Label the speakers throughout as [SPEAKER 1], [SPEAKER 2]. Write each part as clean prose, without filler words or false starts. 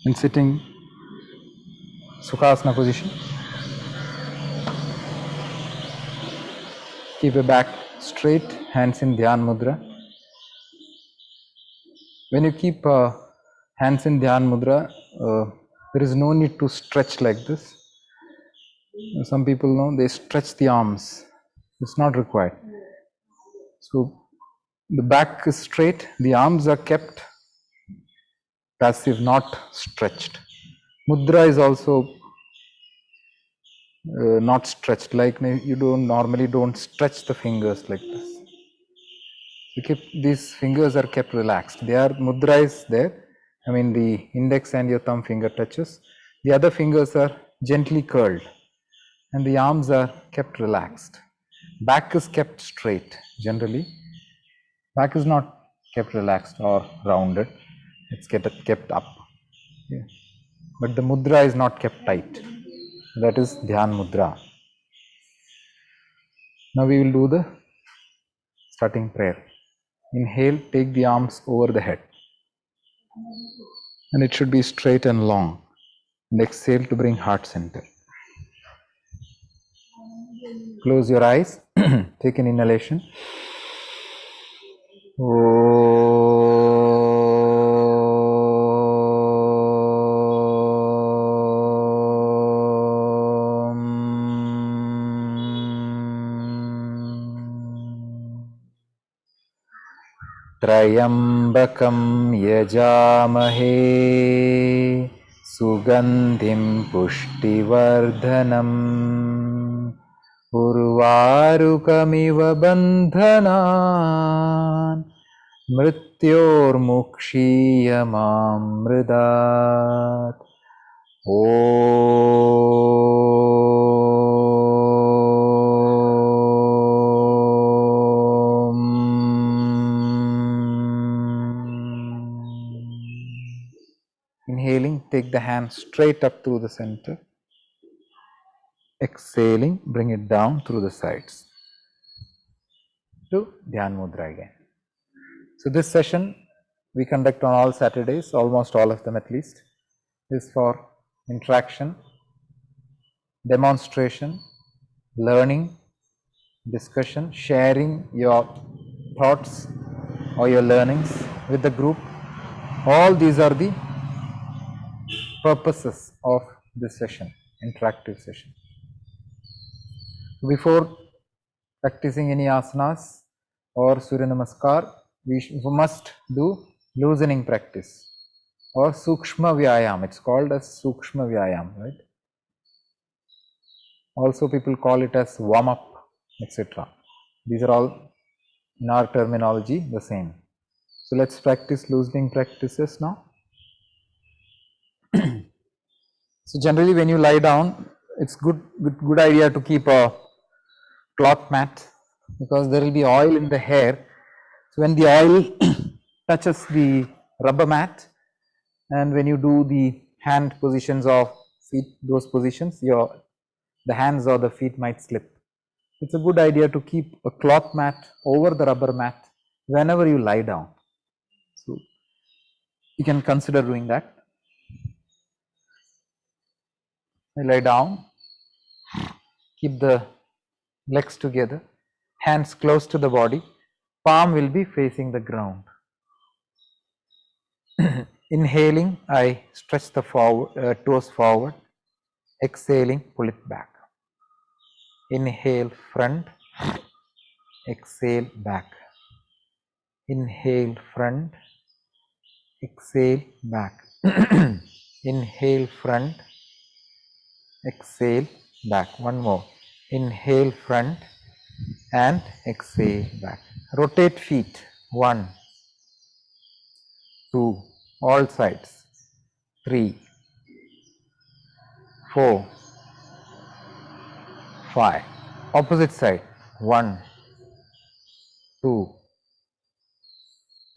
[SPEAKER 1] In sitting Sukhasana position, keep your back straight, hands in Dhyan Mudra. When you keep hands in Dhyan Mudra, there is no need to stretch like this. Some people know they stretch the arms. It's not required. So the back is straight, the arms are kept passive, not stretched. Mudra is also not stretched, like you don't stretch the fingers like this. You keep these fingers are kept relaxed. They are mudra is there. I mean the index and your thumb finger touches. The other fingers are gently curled, and the arms are kept relaxed. Back is kept straight generally. Back is not kept relaxed or rounded. It's kept up. Yeah. But the mudra is not kept tight. That is Dhyan Mudra. Now we will do the starting prayer. Inhale, take the arms over the head. And it should be straight and long. And exhale to bring heart center. Close your eyes. Take an inhalation. त्र्यम्बकं यजामहे सुगन्धिं पुष्टिवर्धनम् उर्वारुकमिव बन्धनान् मृत्योर्मुक्षीयमामृतात् Inhaling, take the hand straight up through the center. Exhaling, bring it down through the sides. To Dhyan Mudra again. So this session we conduct on all Saturdays, almost all of them at least, is for interaction, demonstration, learning, discussion, sharing your thoughts or your learnings with the group. All these are the purposes of this session, interactive session. Before practicing any asanas or Surya Namaskar, we must do loosening practice or Sukshma Vyayam. It's called as Sukshma Vyayam, right? Also people call it as warm up, etc. These are all in our terminology the same. So let's practice loosening practices now. So generally when you lie down, it's good idea to keep a cloth mat, because there will be oil in the hair. So when the oil touches the rubber mat, and when you do the hand positions of feet, those positions, the hands or the feet might slip. It's a good idea to keep a cloth mat over the rubber mat whenever you lie down. So you can consider doing that. I lie down, keep the legs together, hands close to the body, palm will be facing the ground. Inhaling, I stretch the toes forward. Exhaling, pull it back. Inhale, front. Exhale, back. Inhale, front. Exhale, back. Inhale, front. Exhale, back. One more. Inhale, front and exhale, back. Rotate feet. 1, 2, all sides. 3, 4, 5. Opposite side. 1, 2,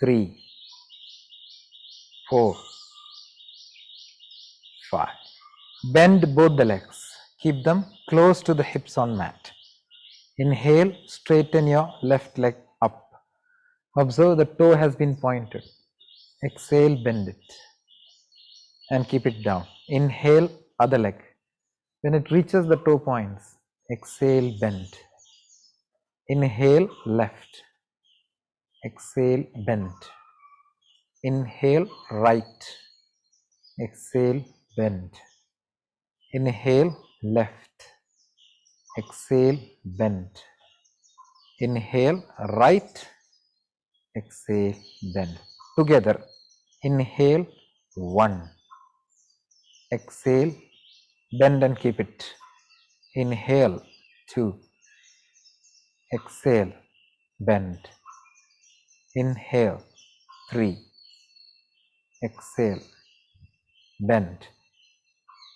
[SPEAKER 1] 3, 4, 5. Bend both the legs. Keep them close to the hips on mat. Inhale, straighten your left leg up. Observe the toe has been pointed. Exhale, bend it. and keep it down. Inhale, other leg. When it reaches the toe points, exhale, bend. Inhale, left. Exhale, bend. Inhale, right. Exhale, bend. Inhale, left. Exhale, bend. Inhale, right. Exhale, bend. Together. Inhale, 1. Exhale, bend and keep it. Inhale, 2. Exhale, bend. Inhale, 3. Exhale, bend.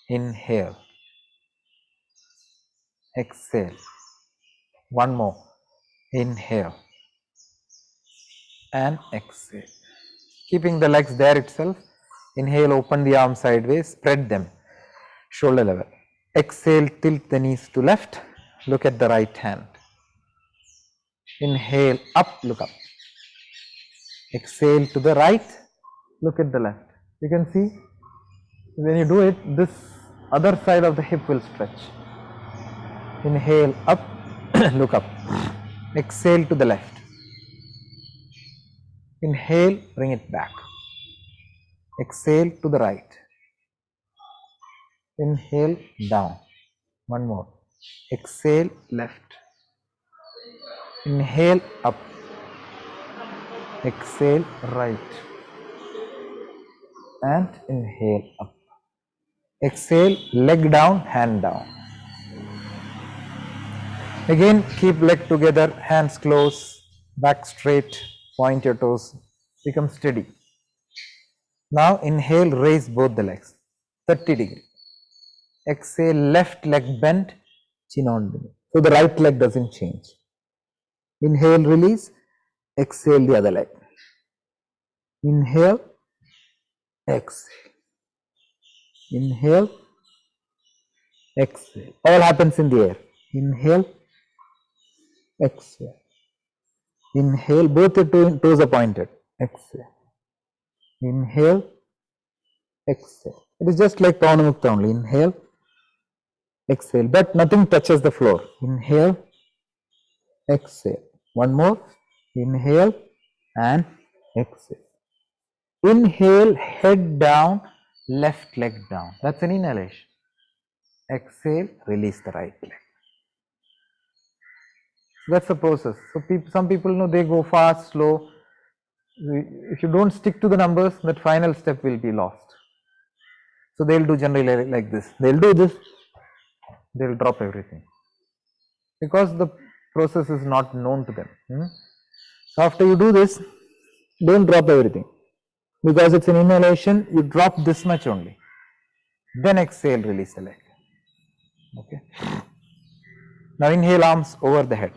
[SPEAKER 1] Inhale, exhale. One more. Inhale and exhale. Keeping the legs there itself. Inhale, open the arms sideways, spread them, shoulder level. Exhale, tilt the knees to left, look at the right hand. Inhale, up, look up. Exhale to the right, look at the left. You can see when you do it, this other side of the hip will stretch. Inhale, up, look up. Exhale to the left. Inhale, bring it back. Exhale to the right. Inhale, down. One more. Exhale, left. Inhale, up. Exhale, right. And inhale, up. Exhale, leg down, hand down. Again, keep leg together, hands close, back straight, point your toes, become steady. Now inhale, raise both the legs, 30 degree. Exhale, left leg bent, chin on beneath. So the right leg doesn't change. Inhale, release, exhale the other leg. Inhale, exhale. Inhale, exhale. All happens in the air. Inhale, exhale. Inhale, both your toes are pointed. Exhale. Inhale, exhale. It is just like Pavanamukta only. Inhale, exhale, but nothing touches the floor. Inhale, exhale. One more. Inhale and exhale. Inhale, head down, left leg down. That's an inhalation. Exhale, release the right leg. That's the process. So some people know they go fast, slow. If you don't stick to the numbers, that final step will be lost. So they'll do generally like this. They'll do this. They'll drop everything because the process is not known to them. So after you do this, don't drop everything because it's an inhalation. You drop this much only. Then exhale, release the leg. Okay. Now inhale, arms over the head.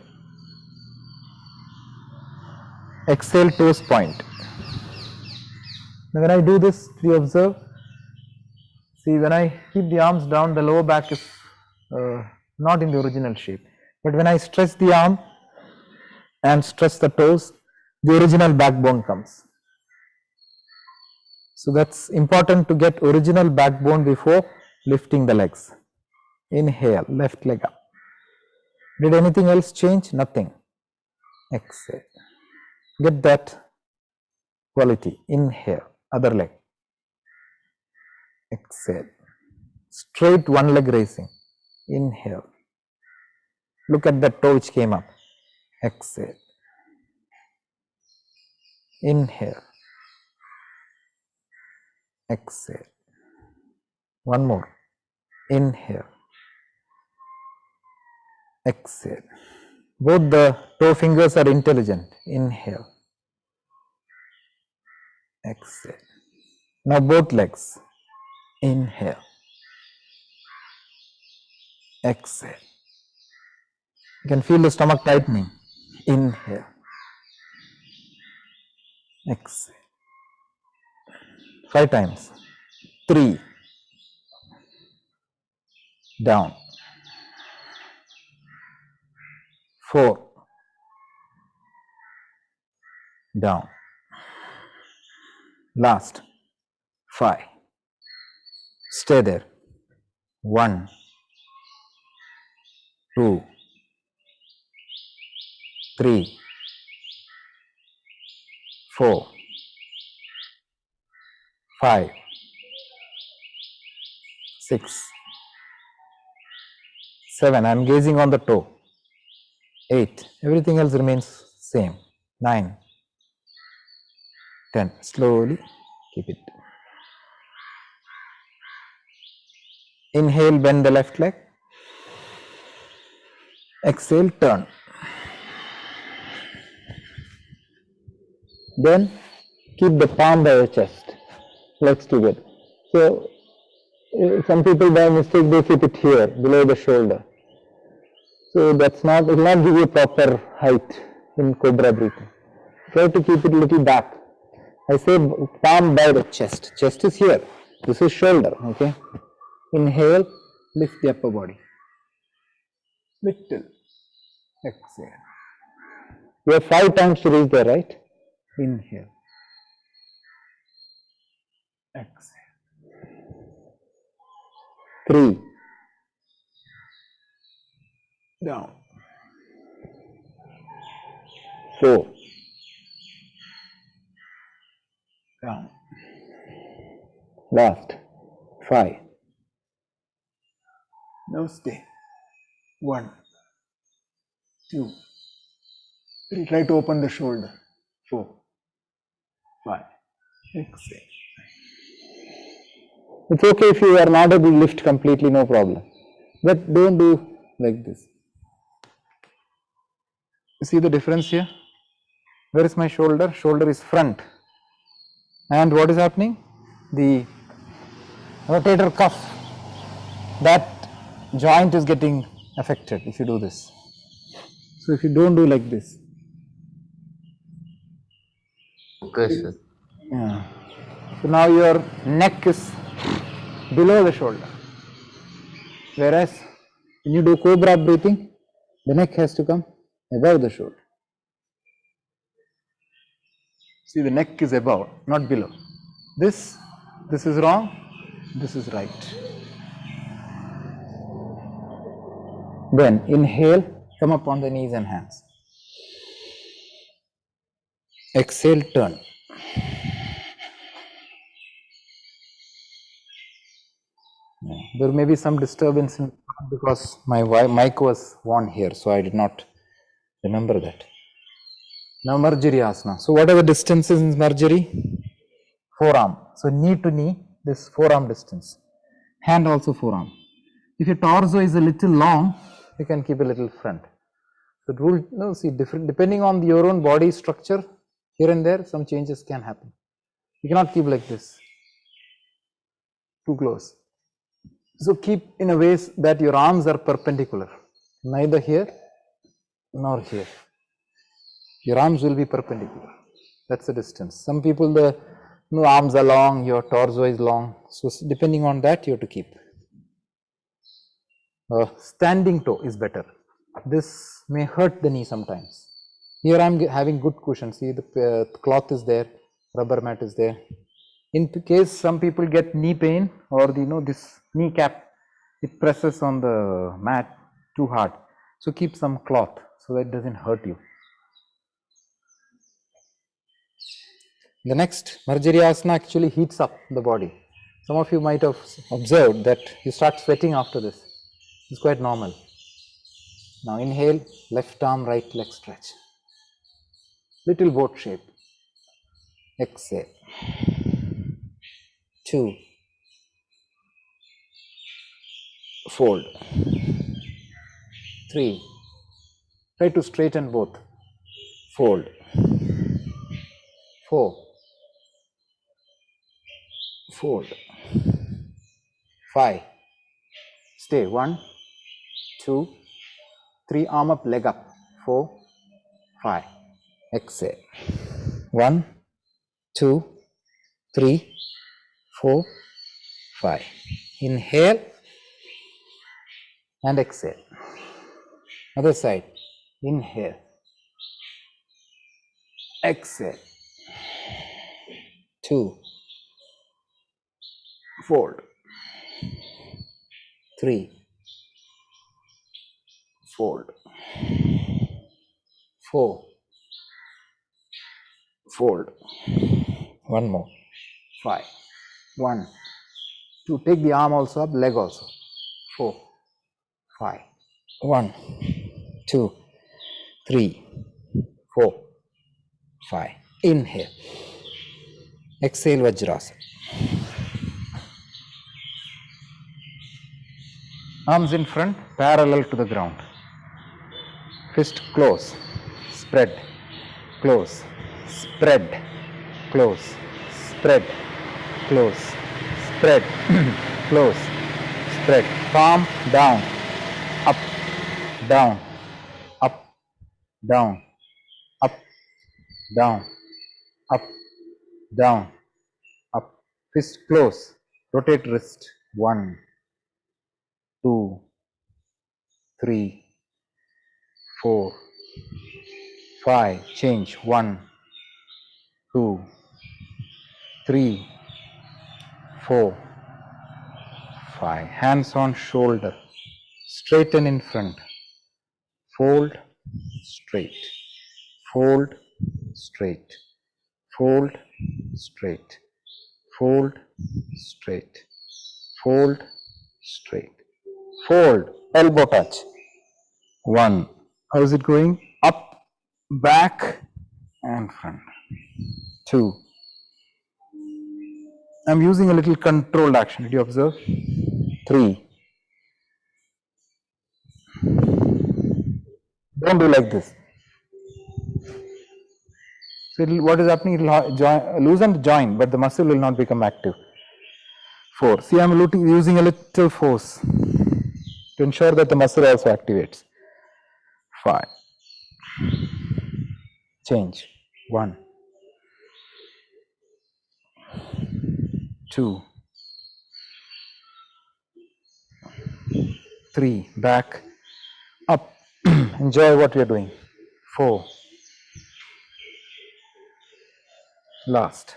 [SPEAKER 1] Exhale, toes point. Now when I do this, you observe. See, when I keep the arms down, the lower back is not in the original shape. But when I stretch the arm and stretch the toes, the original backbone comes. So that's important to get original backbone before lifting the legs. Inhale, left leg up. Did anything else change? Nothing. Exhale. Get that quality. Inhale, other leg. Exhale. Straight one leg raising. Inhale. Look at that toe which came up. Exhale. Inhale. Exhale. One more. Inhale. Exhale. Both the toe fingers are intelligent. Inhale. Exhale. Now both legs. Inhale. Exhale. You can feel the stomach tightening. Inhale. Exhale. 5 times. 3. Down. 4. Down. Last. 5. Stay there. 1, 2, 3, 4, 5, 6, 7. I am gazing on the toe. 8. Everything else remains same. 9, 10. Slowly keep it. Inhale, bend the left leg. Exhale, turn. Then keep the palm by your chest, legs together. So some people by mistake they keep it here below the shoulder. So that's not, it will not give you proper height in cobra breathing. Try to keep it a little back. I say palm by the chest. Chest is here. This is shoulder. Okay. Inhale, lift the upper body. Little. Exhale. You have 5 times to reach there, right? Inhale. Exhale. 3. Down. 4. Down. Last. 5. Now stay. 1, 2, 3. Try to open the shoulder. 4, 5. Exhale. It's okay if you are not able to lift completely, no problem. But don't do like this. You see the difference here? Where is my shoulder? Shoulder is front. And what is happening? The rotator cuff, that joint is getting affected if you do this. So if you don't do like this.
[SPEAKER 2] Okay, sir.
[SPEAKER 1] Yeah. So now your neck is below the shoulder. Whereas when you do cobra breathing, the neck has to come above the shoulder. See, the neck is above, not below. This is wrong, this is right. Then inhale, come up on the knees and hands. Exhale, turn. There may be some disturbance because my mic was on here, so I did not remember that. Now Marjariyasana. So what are the distances in Marjari? Forearm. So knee to knee, this forearm distance. Hand also forearm. If your torso is a little long, you can keep a little front. So rule, no, see, different depending on your own body structure, here and there, some changes can happen. You cannot keep like this, too close. So keep in a way that your arms are perpendicular, neither here nor here. Your arms will be perpendicular. That's the distance. Some people, the arms are long, your torso is long. So depending on that, you have to keep. Standing toe is better. This may hurt the knee sometimes. Here I am having good cushion. See, the cloth is there, rubber mat is there. In case some people get knee pain or this kneecap, it presses on the mat too hard. So keep some cloth so that it doesn't hurt you. The next Marjariyasana actually heats up the body. Some of you might have observed that you start sweating after this. It's quite normal. Now inhale, left arm, right leg stretch. Little boat shape. Exhale. 2. Fold. 3. Try to straighten both. Fold. 4. Fold. 5. Stay. 1, 2, 3. Arm up, leg up. 4, 5. Exhale. 1, 2, 3, 4, 5. Inhale and exhale. Other side. Inhale. Exhale. 2. Fold. 3, fold, 4, fold, one more, 5, 1, 2, take the arm also up, leg also, 4, 5, 1, 2, 3, 4, 5, inhale, exhale Vajrasana. Arms in front, parallel to the ground. Fist close, spread, close, spread, close, spread, close, spread, close, spread. Palm down, up, down, up, down, up, down, up, down, up. Fist close, rotate wrist. 1, 2, 3, 4, 5. Change. 1, 2, 3, 4, 5. Hands on shoulder. Straighten in front. Fold, straight. Fold, straight. Fold, straight. Fold, straight. Fold, straight. Fold, elbow touch. 1. How is it going? Up, back, and front. 2. I'm using a little controlled action. Did you observe? 3. Don't do like this. So what is happening? It will loosen the joint, but the muscle will not become active. 4. See, I'm using a little force to ensure that the muscle also activates. 5. Change. 1, 2, 3. Back, up. Enjoy what you're doing. 4. Last.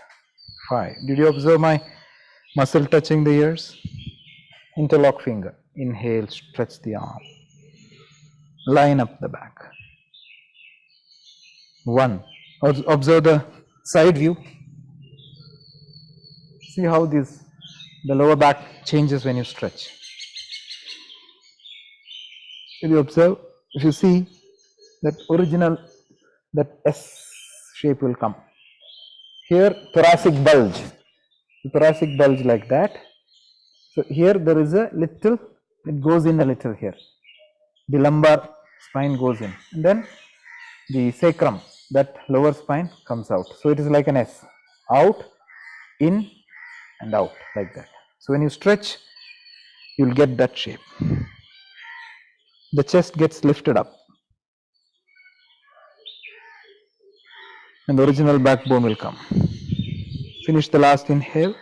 [SPEAKER 1] 5. Did you observe my muscle touching the ears? Interlock finger. Inhale, stretch the arm. Line up the back. 1. Observe the side view. See how the lower back changes when you stretch. If you observe, if you see that original, that S shape will come. Here, thoracic bulge. The thoracic bulge like that. So here there is a little, it goes in a little here. The lumbar spine goes in, and then the sacrum, that lower spine comes out. So it is like an S. Out, in, and out, like that. So when you stretch, you will get that shape. The chest gets lifted up, and the original backbone will come. Finish the last inhale.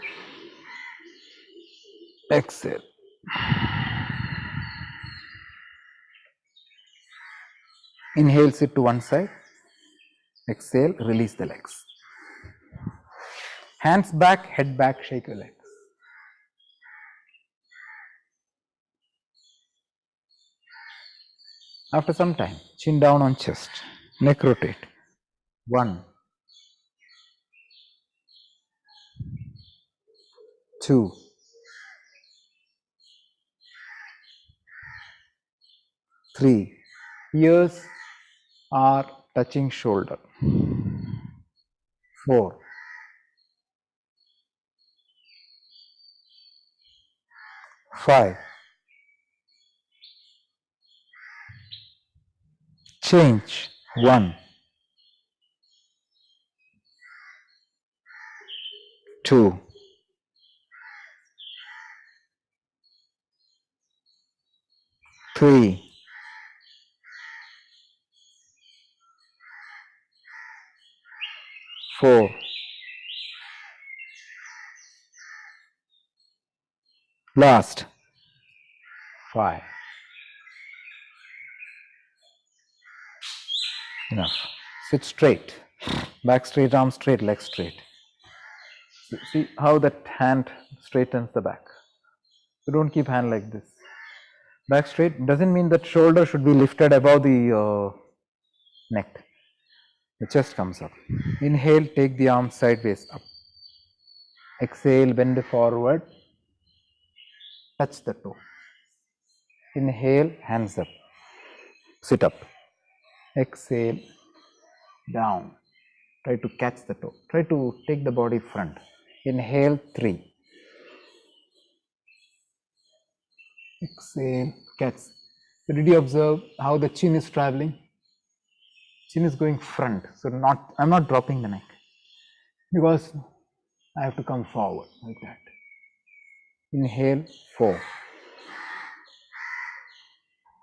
[SPEAKER 1] Exhale. Inhale, sit to one side. Exhale, release the legs. Hands back, head back, shake your legs. After some time, chin down on chest, neck rotate. 1, 2, 3. Ears are touching shoulder. 4, 5. Change. 1, 2, 3, 4, last 5. Enough. Sit straight. Back straight, arm straight, leg straight. See how that hand straightens the back. So don't keep hand like this. Back straight doesn't mean that shoulder should be lifted above the neck. The chest comes up. Inhale, take the arms sideways up. Exhale, bend forward, touch the toe. Inhale, hands up, sit up. Exhale, down. Try to catch the toe. Try to take the body front. Inhale, 3. Exhale, catch. So did you observe how the chin is traveling? Chin is going front. So I'm not dropping the neck because I have to come forward like that. Inhale, 4.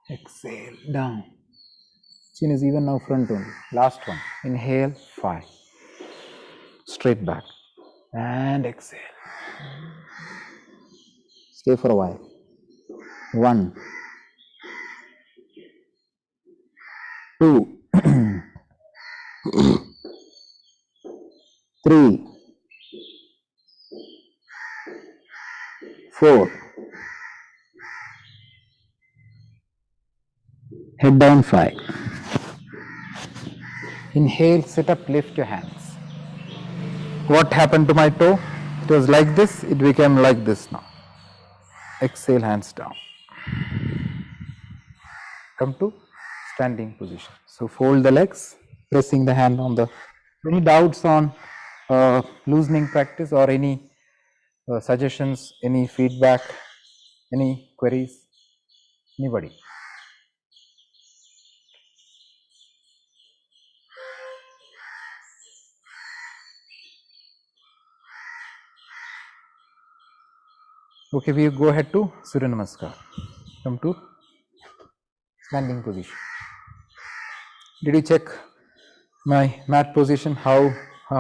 [SPEAKER 1] Exhale, down. Chin is even now front only. Last one. Inhale, 5. Straight back. And exhale. Stay for a while. 1, 2, 3, 4. Head down, 5. Inhale, sit up, lift your hands. What happened to my toe? It was like this, it became like this now. Exhale, hands down. Come to standing position. So fold the legs, pressing the hand on the. Any doubts on loosening practice or any suggestions, any feedback, any queries? Anybody? Okay, we go ahead to Surya Namaskar. Come to standing position. Did you check my mat position? How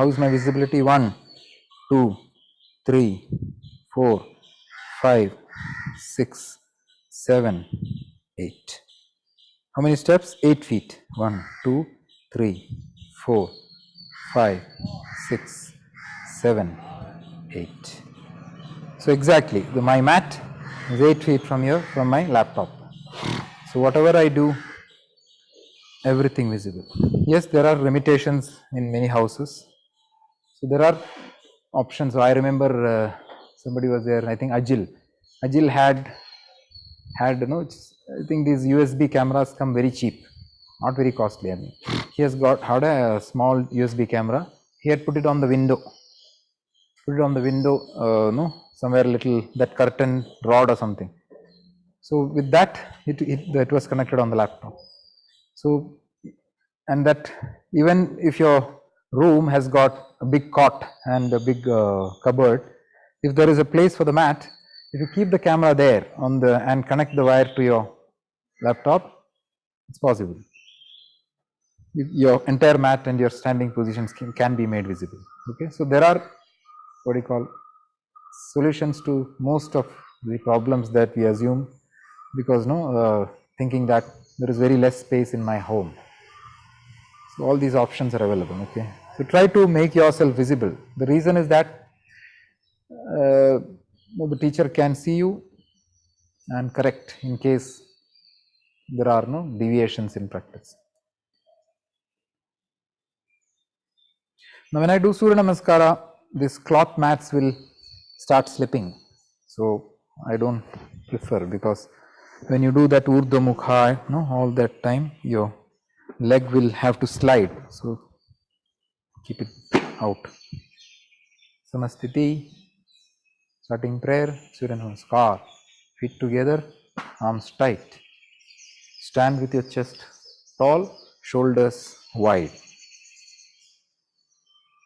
[SPEAKER 1] is my visibility? 1, 2, 3, 4, 5, 6, 7, 8. How many steps? 8 feet. 1, 2, 3, 4, 5, 6, 7, 8. So exactly, my mat is 8 feet from here, from my laptop. So whatever I do, everything visible. Yes, there are limitations in many houses. So there are options. So I remember somebody was there, I think Ajil. Ajil had I think these USB cameras come very cheap, not very costly. I mean, he had a small USB camera. He had put it on the window. Somewhere little that curtain rod or something. So with that, it was connected on the laptop. So, and that even if your room has got a big cot and a big cupboard, if there is a place for the mat, if you keep the camera there and connect the wire to your laptop, it's possible. Your entire mat and your standing positions can be made visible. Okay, so there are what you call solutions to most of the problems that we assume because thinking that there is very less space in my home. So all these options are available. Okay, so try to make yourself visible. The reason is that the teacher can see you and correct in case there are no deviations in practice. Now when I do Surya Namaskara, these cloth mats will start slipping. So I don't prefer, because when you do that Urdhva Mukha, all that time your leg will have to slide. So keep it out. Samastiti, starting prayer, Surya Namaskar. Feet together, arms tight. Stand with your chest tall, shoulders wide.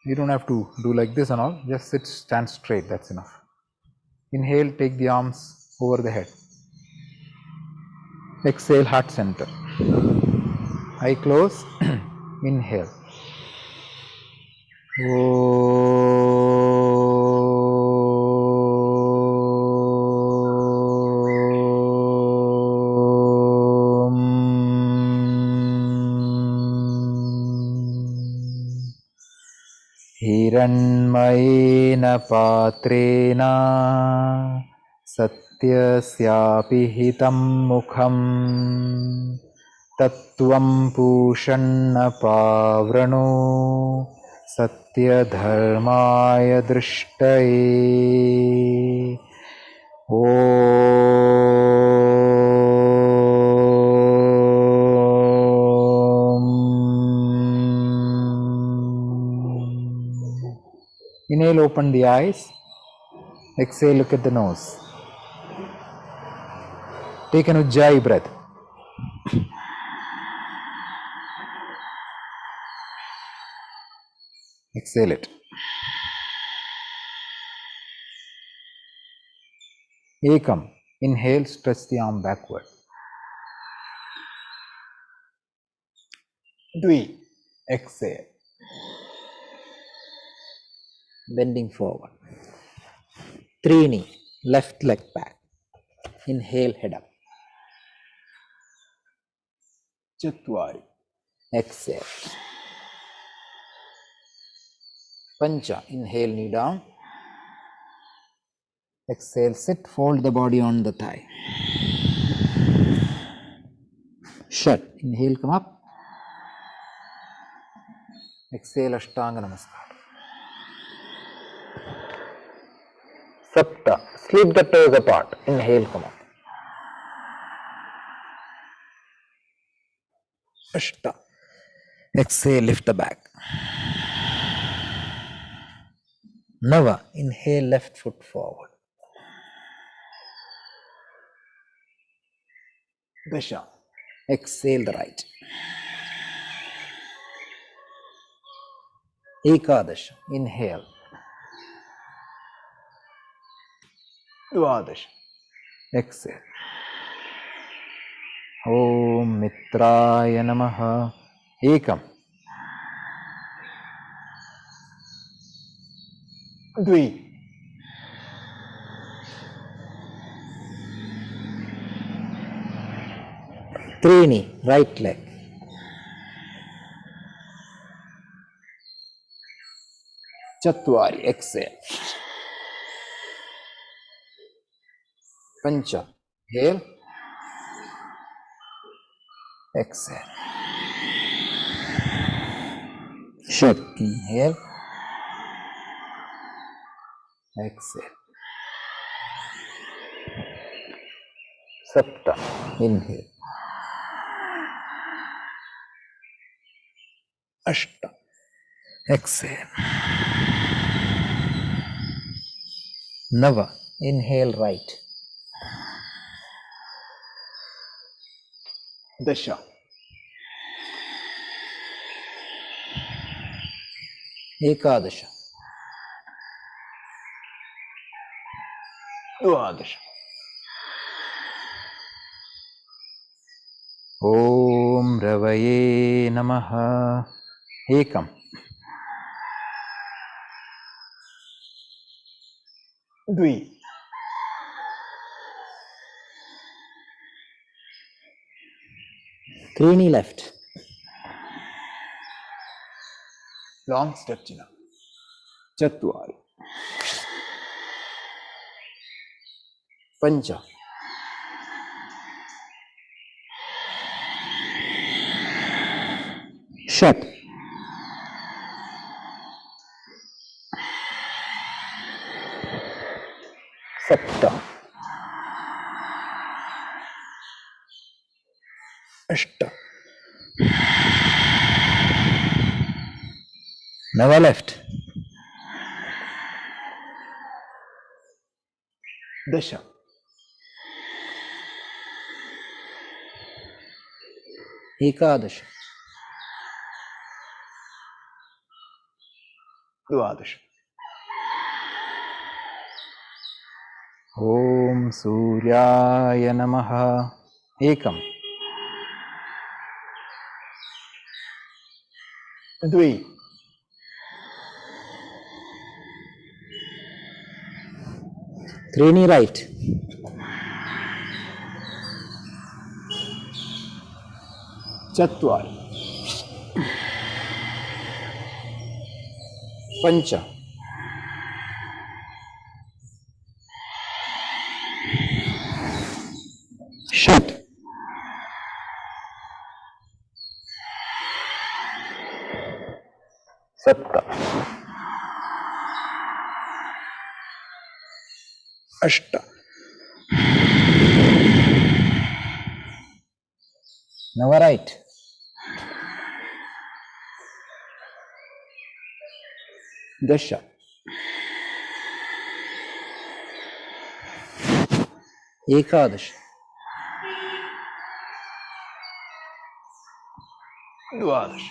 [SPEAKER 1] You don't have to do like this and all, just stand straight, that's enough. Inhale, take the arms over the head. Exhale, heart center. Eye close. Inhale. हिरण्मयेन पात्रेण सत्त्वं सत्यस्यापि हितं मुखं तत्त्वं पूषन्न पावृणो सत्यधर्माय दृष्टये ॐ Inhale, open the eyes. Exhale, look at the nose. Take an Ujjayi breath. Exhale it. Ekam. Inhale, stretch the arm backward. Dvi. Exhale. Bending forward. Trini. Left leg back. Inhale, head up. Chatwari. Exhale. Pancha. Inhale, knee down. Exhale, sit, fold the body on the thigh. Shat. Inhale, come up. Exhale, Ashtanga Namaskar. Sapta. Sleep the toes apart. Inhale, come up. Ashta. Exhale, lift the back. Nava. Inhale, left foot forward. Dasha. Exhale the right. Ekadasha. Inhale. Dvadasha. Exhale. Om Mitraya Namaha. Ekam. Dvi. Trini. Right leg. Chatwari. Exhale. Pancha. Inhale. Exhale. Shat. Inhale. Exhale. Sapta. Inhale. Ashta. Exhale. Nava. Inhale right. Dasha. Ekadasha. Dvadasha. Om Ravaye Namaha. Ekam. Dvi. Trini left. Long step chin up. Chatwari. Pancha. Shat. Sapta. Ashta. Nava left. Dasha. Ekadasha. Dvadasha. Om Suryaya Namaha. Ekam. Dvi. Trini right. Chatwari. Pancha. Shut. Sapta. Ashta. Navarite. Dasha. Ekadash. Dwadash.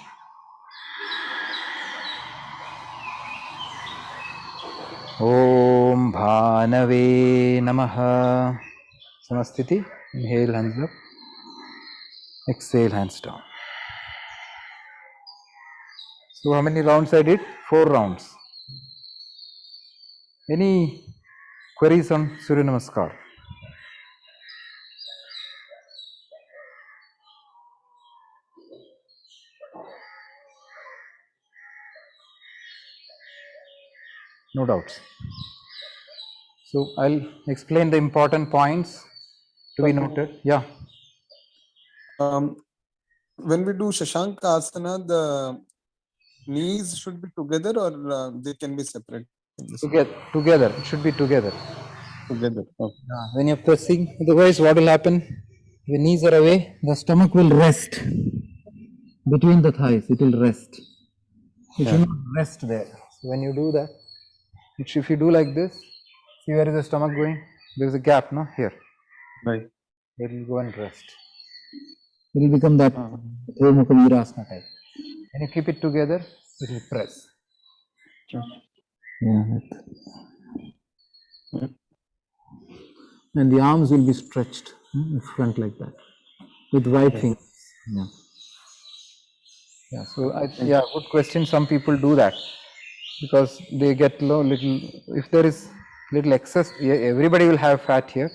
[SPEAKER 1] Om Bhanave Namaha. Samasthiti. Inhale, hands up. Exhale, hands down. So how many rounds I did? 4 rounds. Any queries on Surya Namaskar? No doubts. So I'll explain the important points to be noted. Yeah.
[SPEAKER 3] When we do Shashank Asana, the knees should be together or they can be separate?
[SPEAKER 1] Together. It should be together.
[SPEAKER 3] Together. Okay.
[SPEAKER 1] When you're pressing, otherwise what will happen? The knees are away, the stomach will rest. Between the thighs, it will rest. It should not rest there. So when you do that, if you do like this, see where is the stomach going? There is a gap, no? Here.
[SPEAKER 3] Right.
[SPEAKER 1] It will go and rest. It will become that Mukha Virasana type. When you keep it together, it will press.
[SPEAKER 3] Sure.
[SPEAKER 1] Yeah. And the arms will be stretched in front like that with wide fingers. Yeah. Yeah. So good question. Some people do that because they get little. If there is little excess, everybody will have fat here.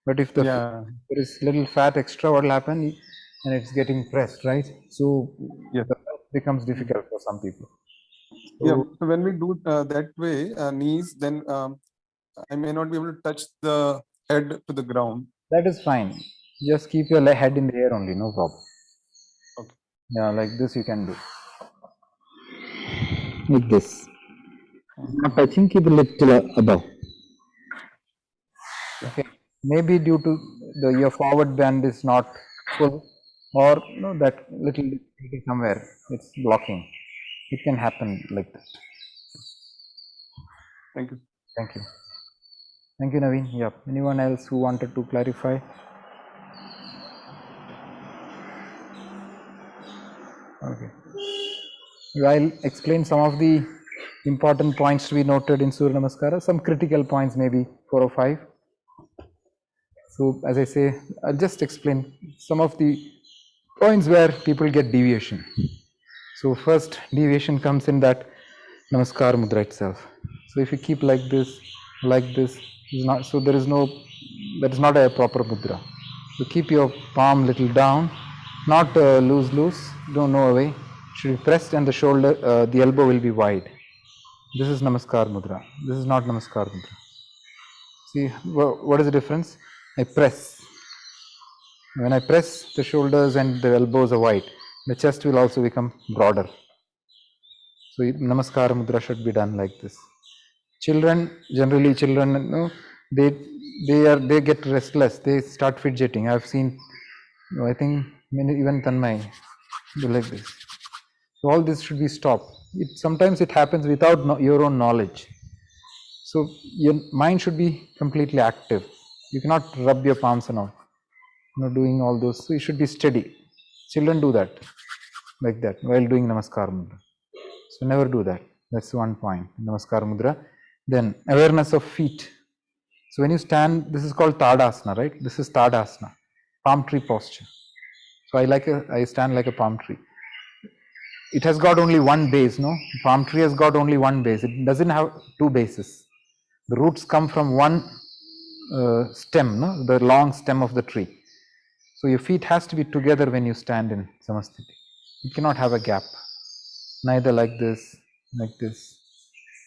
[SPEAKER 1] But if there is little fat extra, what will happen? And it's getting pressed, right? So it becomes difficult for some people.
[SPEAKER 3] So when we do that way, knees, then I may not be able to touch the head to the ground.
[SPEAKER 1] That is fine. Just keep your head in the air only, no problem.
[SPEAKER 3] Okay.
[SPEAKER 1] Yeah, like this you can do. Like this. Not touching, keep a little above. Okay. Maybe due to your forward bend is not full, or that little somewhere it's blocking. It can happen like that.
[SPEAKER 3] Thank you.
[SPEAKER 1] Thank you. Thank you, Naveen. Yeah. Anyone else who wanted to clarify? Okay. I'll explain some of the important points to be noted in Surya Namaskara, some critical points, maybe 4 or 5. So, as I say, I'll just explain some of the points where people get deviation. So, first deviation comes in that Namaskar Mudra itself. So, if you keep like this, so that is not a proper mudra. So, keep your palm little down, not loose, don't know away. Should be pressed and the shoulder, the elbow will be wide. This is Namaskar Mudra. This is not Namaskar Mudra. See, what is the difference? I press. When I press, the shoulders and the elbows are wide. The chest will also become broader. So, Namaskar Mudra should be done like this. Children, they get restless. They start fidgeting. I've seen, I think, even Tanmay do like this. So all this should be stopped. Sometimes it happens without your own knowledge. So your mind should be completely active. You cannot rub your palms and all. Doing all those. So you should be steady. Children do that, like that, while doing Namaskar Mudra. So never do that. That's one point. Namaskar Mudra. Then awareness of feet. So when you stand, this is called Tadasana, right? This is Tadasana, palm tree posture. So I stand like a palm tree. It has got only one base, no? Palm tree has got only one base. It doesn't have two bases. The roots come from one stem, no? The long stem of the tree. So your feet has to be together when you stand in Samasthiti. You cannot have a gap. Neither like this.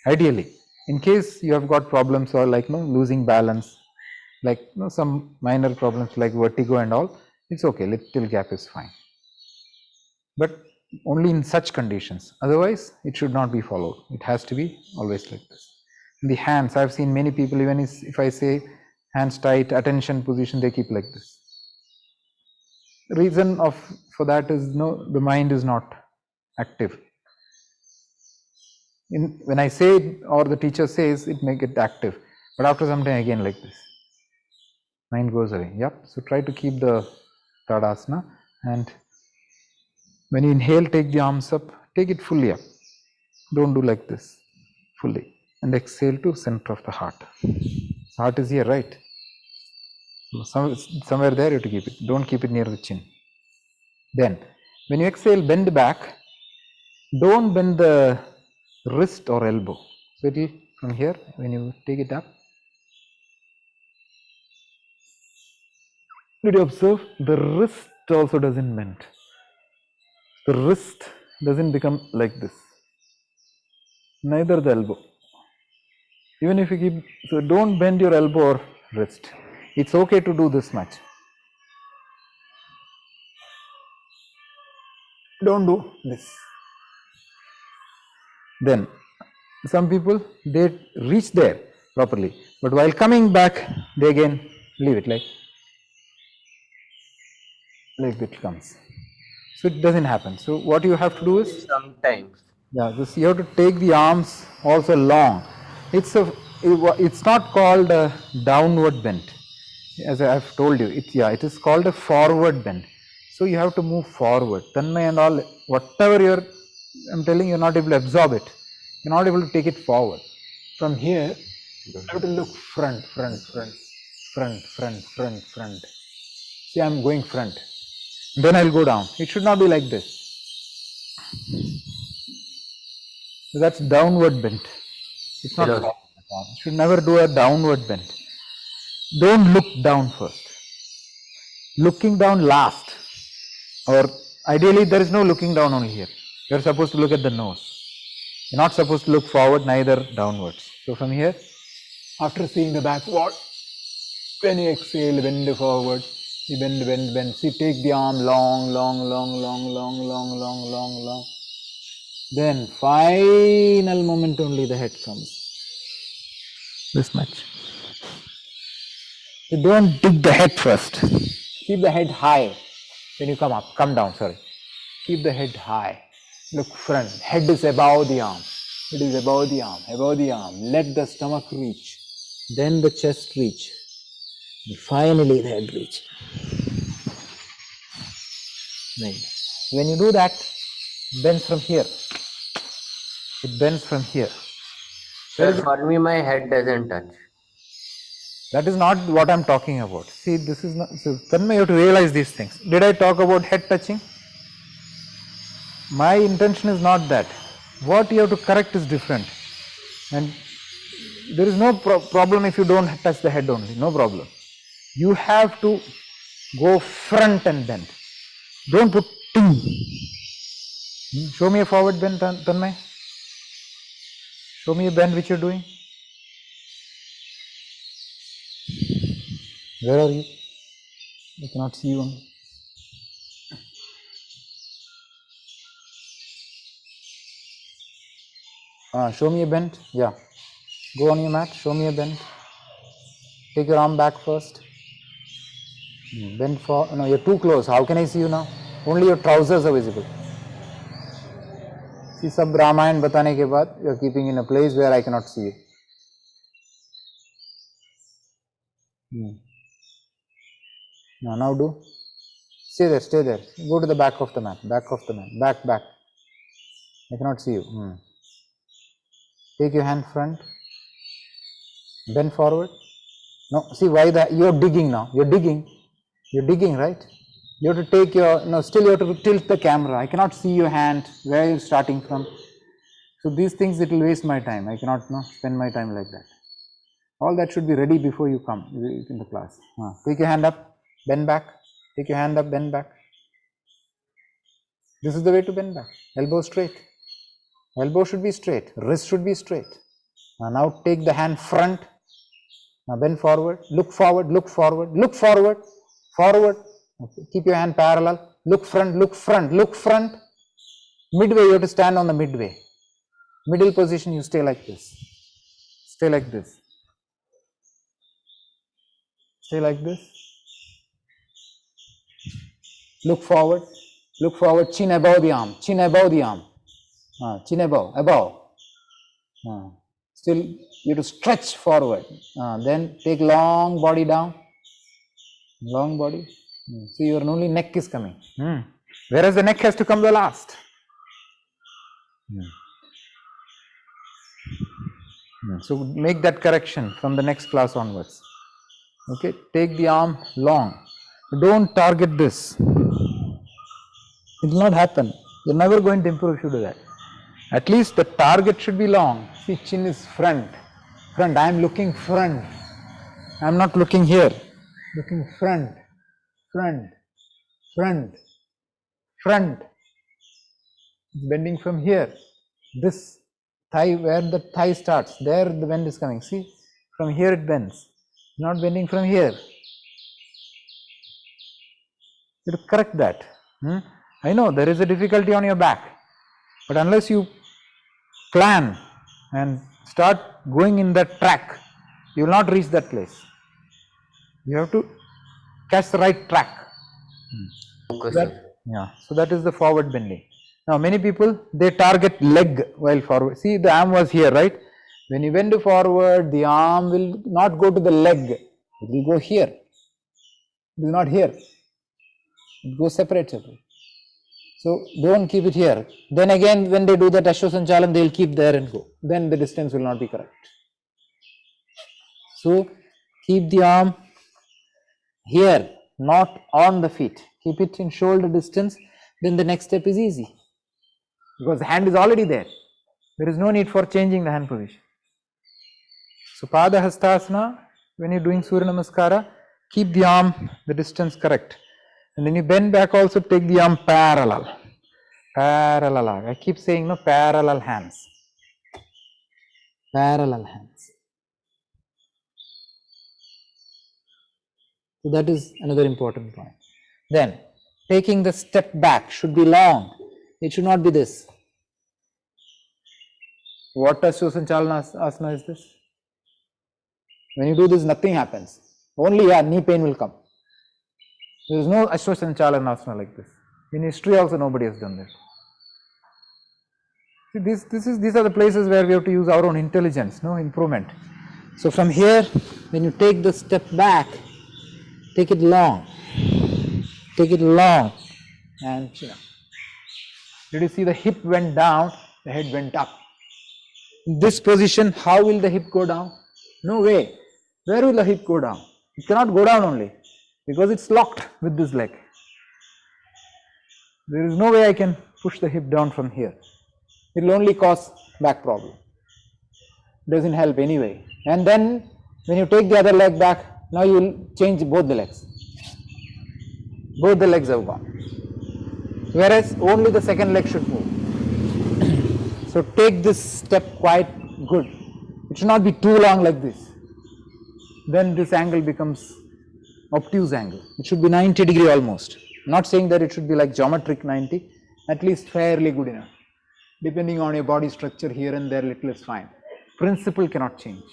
[SPEAKER 1] Ideally, in case you have got problems or losing balance, like some minor problems like vertigo and all, it's okay, little gap is fine. But only in such conditions, otherwise it should not be followed. It has to be always like this. In the hands, I've seen many people, even if I say hands tight, attention position, they keep like this. Reason for that is the mind is not active. When I say it or the teacher says it, make it active, but after some time again like this, mind goes away. Yep. So try to keep the Tadasana, and when you inhale, take the arms up, take it fully up. Don't do like this, fully, and exhale to center of the heart. Heart is here, right? So somewhere there you have to keep it. Don't keep it near the chin. Then, when you exhale, bend back. Don't bend the wrist or elbow. So it will, from here, when you take it up, did you observe the wrist also doesn't bend? The wrist doesn't become like this. Neither the elbow. Even if you keep, so don't bend your elbow or wrist. It's okay to do this much. Don't do this. Then some people, they reach there properly, but while coming back, they again leave it like it comes. So it doesn't happen. So what you have to do is,
[SPEAKER 2] Sometimes.
[SPEAKER 1] yeah, this you have to take the arms also long. It's not called a downward bend, as I have told you. It is called a forward bend. So you have to move forward. Tanmay and all, whatever I'm telling you, you're not able to absorb it. You're not able to take it forward. From here, you have to look front. See, I'm going front. Then I'll go down. It should not be like this. So that's downward bend. It's not.
[SPEAKER 2] Hello.
[SPEAKER 1] You should never do a downward bend. Don't look down first. Looking down last. Or ideally, there is no looking down only here. You're supposed to look at the nose. You're not supposed to look forward, neither downwards. So from here, after seeing the backward, when you exhale, bend forward. You bend. See, take the arm long. Then final moment only the head comes. This much. You don't dig the head first. Keep the head high when you come down, sorry. Keep the head high. Look front. Head is above the arm. It is above the arm. Let the stomach reach. Then the chest reach. And finally the head reach. Right. When you do that, bends from here. It bends from here.
[SPEAKER 2] Sir, for me, my head doesn't touch.
[SPEAKER 1] That is not what I'm talking about. See, this is not. So, Tanmay, you have to realize these things. Did I talk about head touching? My intention is not that. What you have to correct is different. And there is no problem if you don't touch the head only. No problem. You have to go front and bend. Don't put ting. Show me a forward bend, Tanmay. Show me a bend which you're doing. Where are you? I cannot see you. Show me a bend. Yeah. Go on your mat. Show me a bend. Take your arm back first. Bend for. No, you're too close. How can I see you now? Only your trousers are visible. See, sab Ramayan batane ke baad, you're keeping in a place where I cannot see you. Now do. Stay there. Go to the back of the mat. Back. I cannot see you. Take your hand front. Bend forward. No, see why you're digging now. You're digging, right? You have to take still you have to tilt the camera. I cannot see your hand, where you're starting from. So these things, it will waste my time. I cannot spend my time like that. All that should be ready before you come in the class. Take your hand up, bend back. Take your hand up, bend back. This is the way to bend back. Elbow straight. Elbow should be straight. Wrist should be straight. Now take the hand front. Now bend forward, look forward, look forward, look forward, forward. Okay. Keep your hand parallel. Look front, look front, look front. Midway, you have to stand on the midway. Middle position, you stay like this. Stay like this. Stay like this. Look forward, chin above the arm, chin above the arm. Chin above. Still, you have to stretch forward. Then take long body down. Long body. See, your only neck is coming. Whereas the neck has to come the last. So make that correction from the next class onwards. Okay, take the arm long. Don't target this. It will not happen. You're never going to improve if you do that. At least the target should be long. See, chin is front. Front. I am looking front. I am not looking here. Looking front. Front. Front. Front. It's bending from here. This thigh, where the thigh starts, there the bend is coming. See, from here it bends. Not bending from here. You have to correct that. I know there is a difficulty on your back, but unless you plan and start going in that track, you will not reach that place. You have to catch the right track.
[SPEAKER 2] Focus.
[SPEAKER 1] So that is the forward bending. Now many people, they target leg while forward. See, the arm was here, right? When you bend forward, the arm will not go to the leg. It will go here. It is not here. It goes separate. So don't keep it here. Then again, when they do that Ashwasanchalan, they will keep there and go. Then the distance will not be correct. So keep the arm here, not on the feet. Keep it in shoulder distance. Then the next step is easy. Because the hand is already there. There is no need for changing the hand position. So Pada Hastasana, when you are doing Surya Namaskara, keep the arm, the distance correct. And then you bend back also, take the arm parallel. Parallel. I keep saying no, parallel hands. Parallel hands. So that is another important point. Then, taking the step back should be long. It should not be this. What Ashwasanchalana asana is this? When you do this, nothing happens. Only knee pain will come. There is no Ashwasanchalana asana like this. In history also nobody has done that. See, these are the places where we have to use our own intelligence, no improvement. So from here, when you take the step back, take it long. Take it long. And chin up. Did you see the hip went down, the head went up? In this position, how will the hip go down? No way. Where will the hip go down? It cannot go down only because it's locked with this leg. There is no way I can push the hip down from here. It will only cause back problem. Doesn't help anyway. And then when you take the other leg back, now you will change both the legs. Both the legs have gone. Whereas only the second leg should move. So take this step quite good. It should not be too long like this. Then this angle becomes obtuse angle. It should be 90 degree almost. Not saying that it should be like geometric 90, at least fairly good enough. Depending on your body structure here and there, little is fine. Principle cannot change.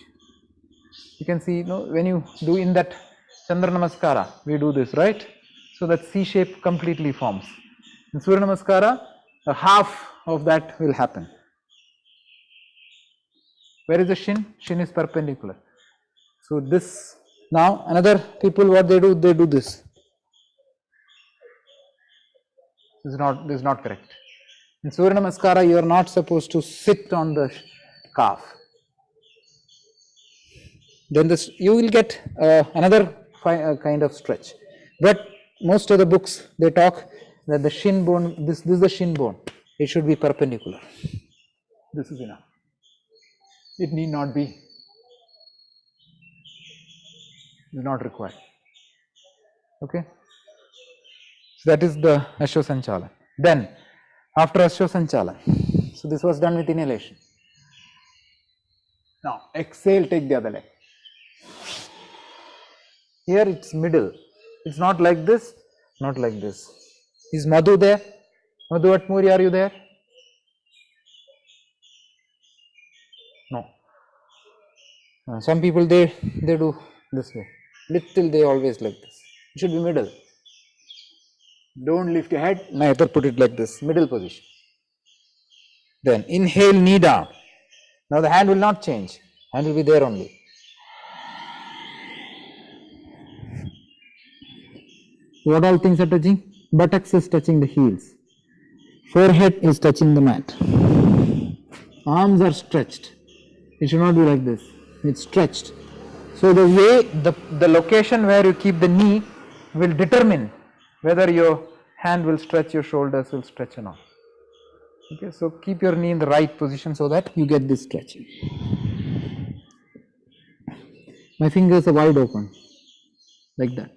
[SPEAKER 1] You can see, when you do in that Chandra Namaskara, we do this, right? So that C shape completely forms. In Surya Namaskara, a half of that will happen. Where is the shin? Shin is perpendicular. So this, now another people what they do this. This is not correct. In Surya Namaskara, you are not supposed to sit on the calf. Then you will get another kind of stretch. But most of the books, they talk that the shin bone, this is the shin bone. It should be perpendicular. This is enough. It need not be. It is not required. Okay. So that is the Ashwasanchala. Then, after Ashwasanchala, so this was done with inhalation. Now, exhale, take the other leg. Here it's middle. It's not like this, not like this. Is Madhu there? Madhu Atmuri, are you there? No. Some people they do this way. Little they always like this. It should be middle. Don't lift your head, neither put it like this. Middle position. Then inhale, knee down. Now the hand will not change. Hand will be there only. What all things are touching? Buttocks is touching the heels. Forehead is touching the mat. Arms are stretched. It should not be like this. It's stretched. So the way, the location where you keep the knee will determine whether your hand will stretch, your shoulders will stretch or not. Okay, so keep your knee in the right position so that you get this stretching. My fingers are wide open, like that.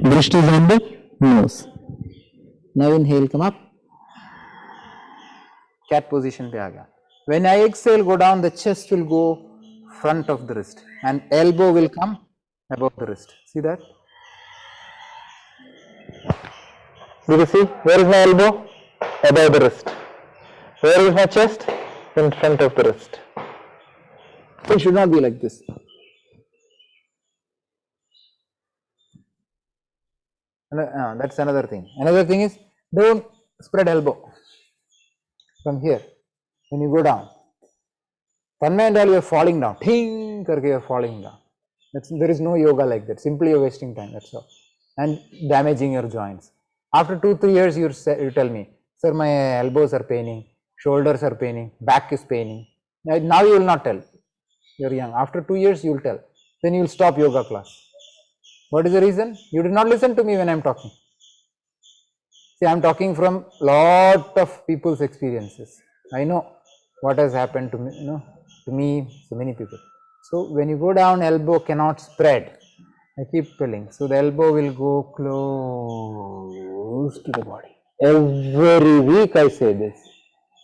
[SPEAKER 1] Drishti is on the nose. Now inhale, come up. Cat position pe aa gaya. When I exhale, go down, the chest will go front of the wrist and elbow will come above the wrist. See that? Did you see? Where is my elbow? Above the wrist. Where is my chest? In front of the wrist. It should not be like this. That's another thing. Another thing is, don't spread elbow from here when you go down. Tanmay and all, you are falling down. Ting karke you are falling down. There is no yoga like that. Simply you are wasting time. That's all. And damaging your joints. After 2-3 years, you tell me, sir, my elbows are paining, shoulders are paining, back is paining. Now you will not tell. You are young. After 2 years, you will tell. Then you will stop yoga class. What is the reason? You did not listen to me when I am talking. See, I am talking from lot of people's experiences. I know what has happened to me, so many people. So when you go down, elbow cannot spread. I keep telling. So the elbow will go close to the body. Every week I say this.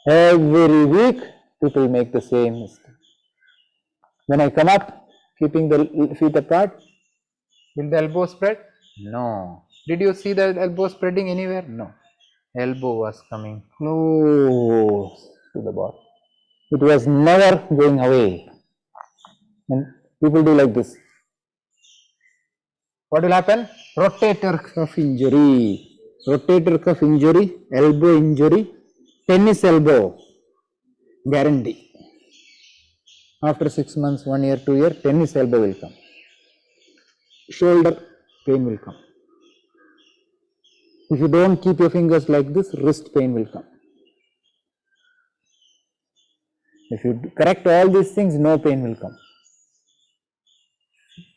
[SPEAKER 1] Every week people make the same mistake. When I come up, keeping the feet apart, will the elbow spread? No. Did you see the elbow spreading anywhere? No. Elbow was coming close to the body. It was never going away. And people do like this. What will happen? Rotator cuff injury. Rotator cuff injury, elbow injury, tennis elbow. Guarantee. After 6 months, 1 year, 2 years, tennis elbow will come. Shoulder pain will come. If you don't keep your fingers like this, wrist pain will come. If you correct all these things, no pain will come.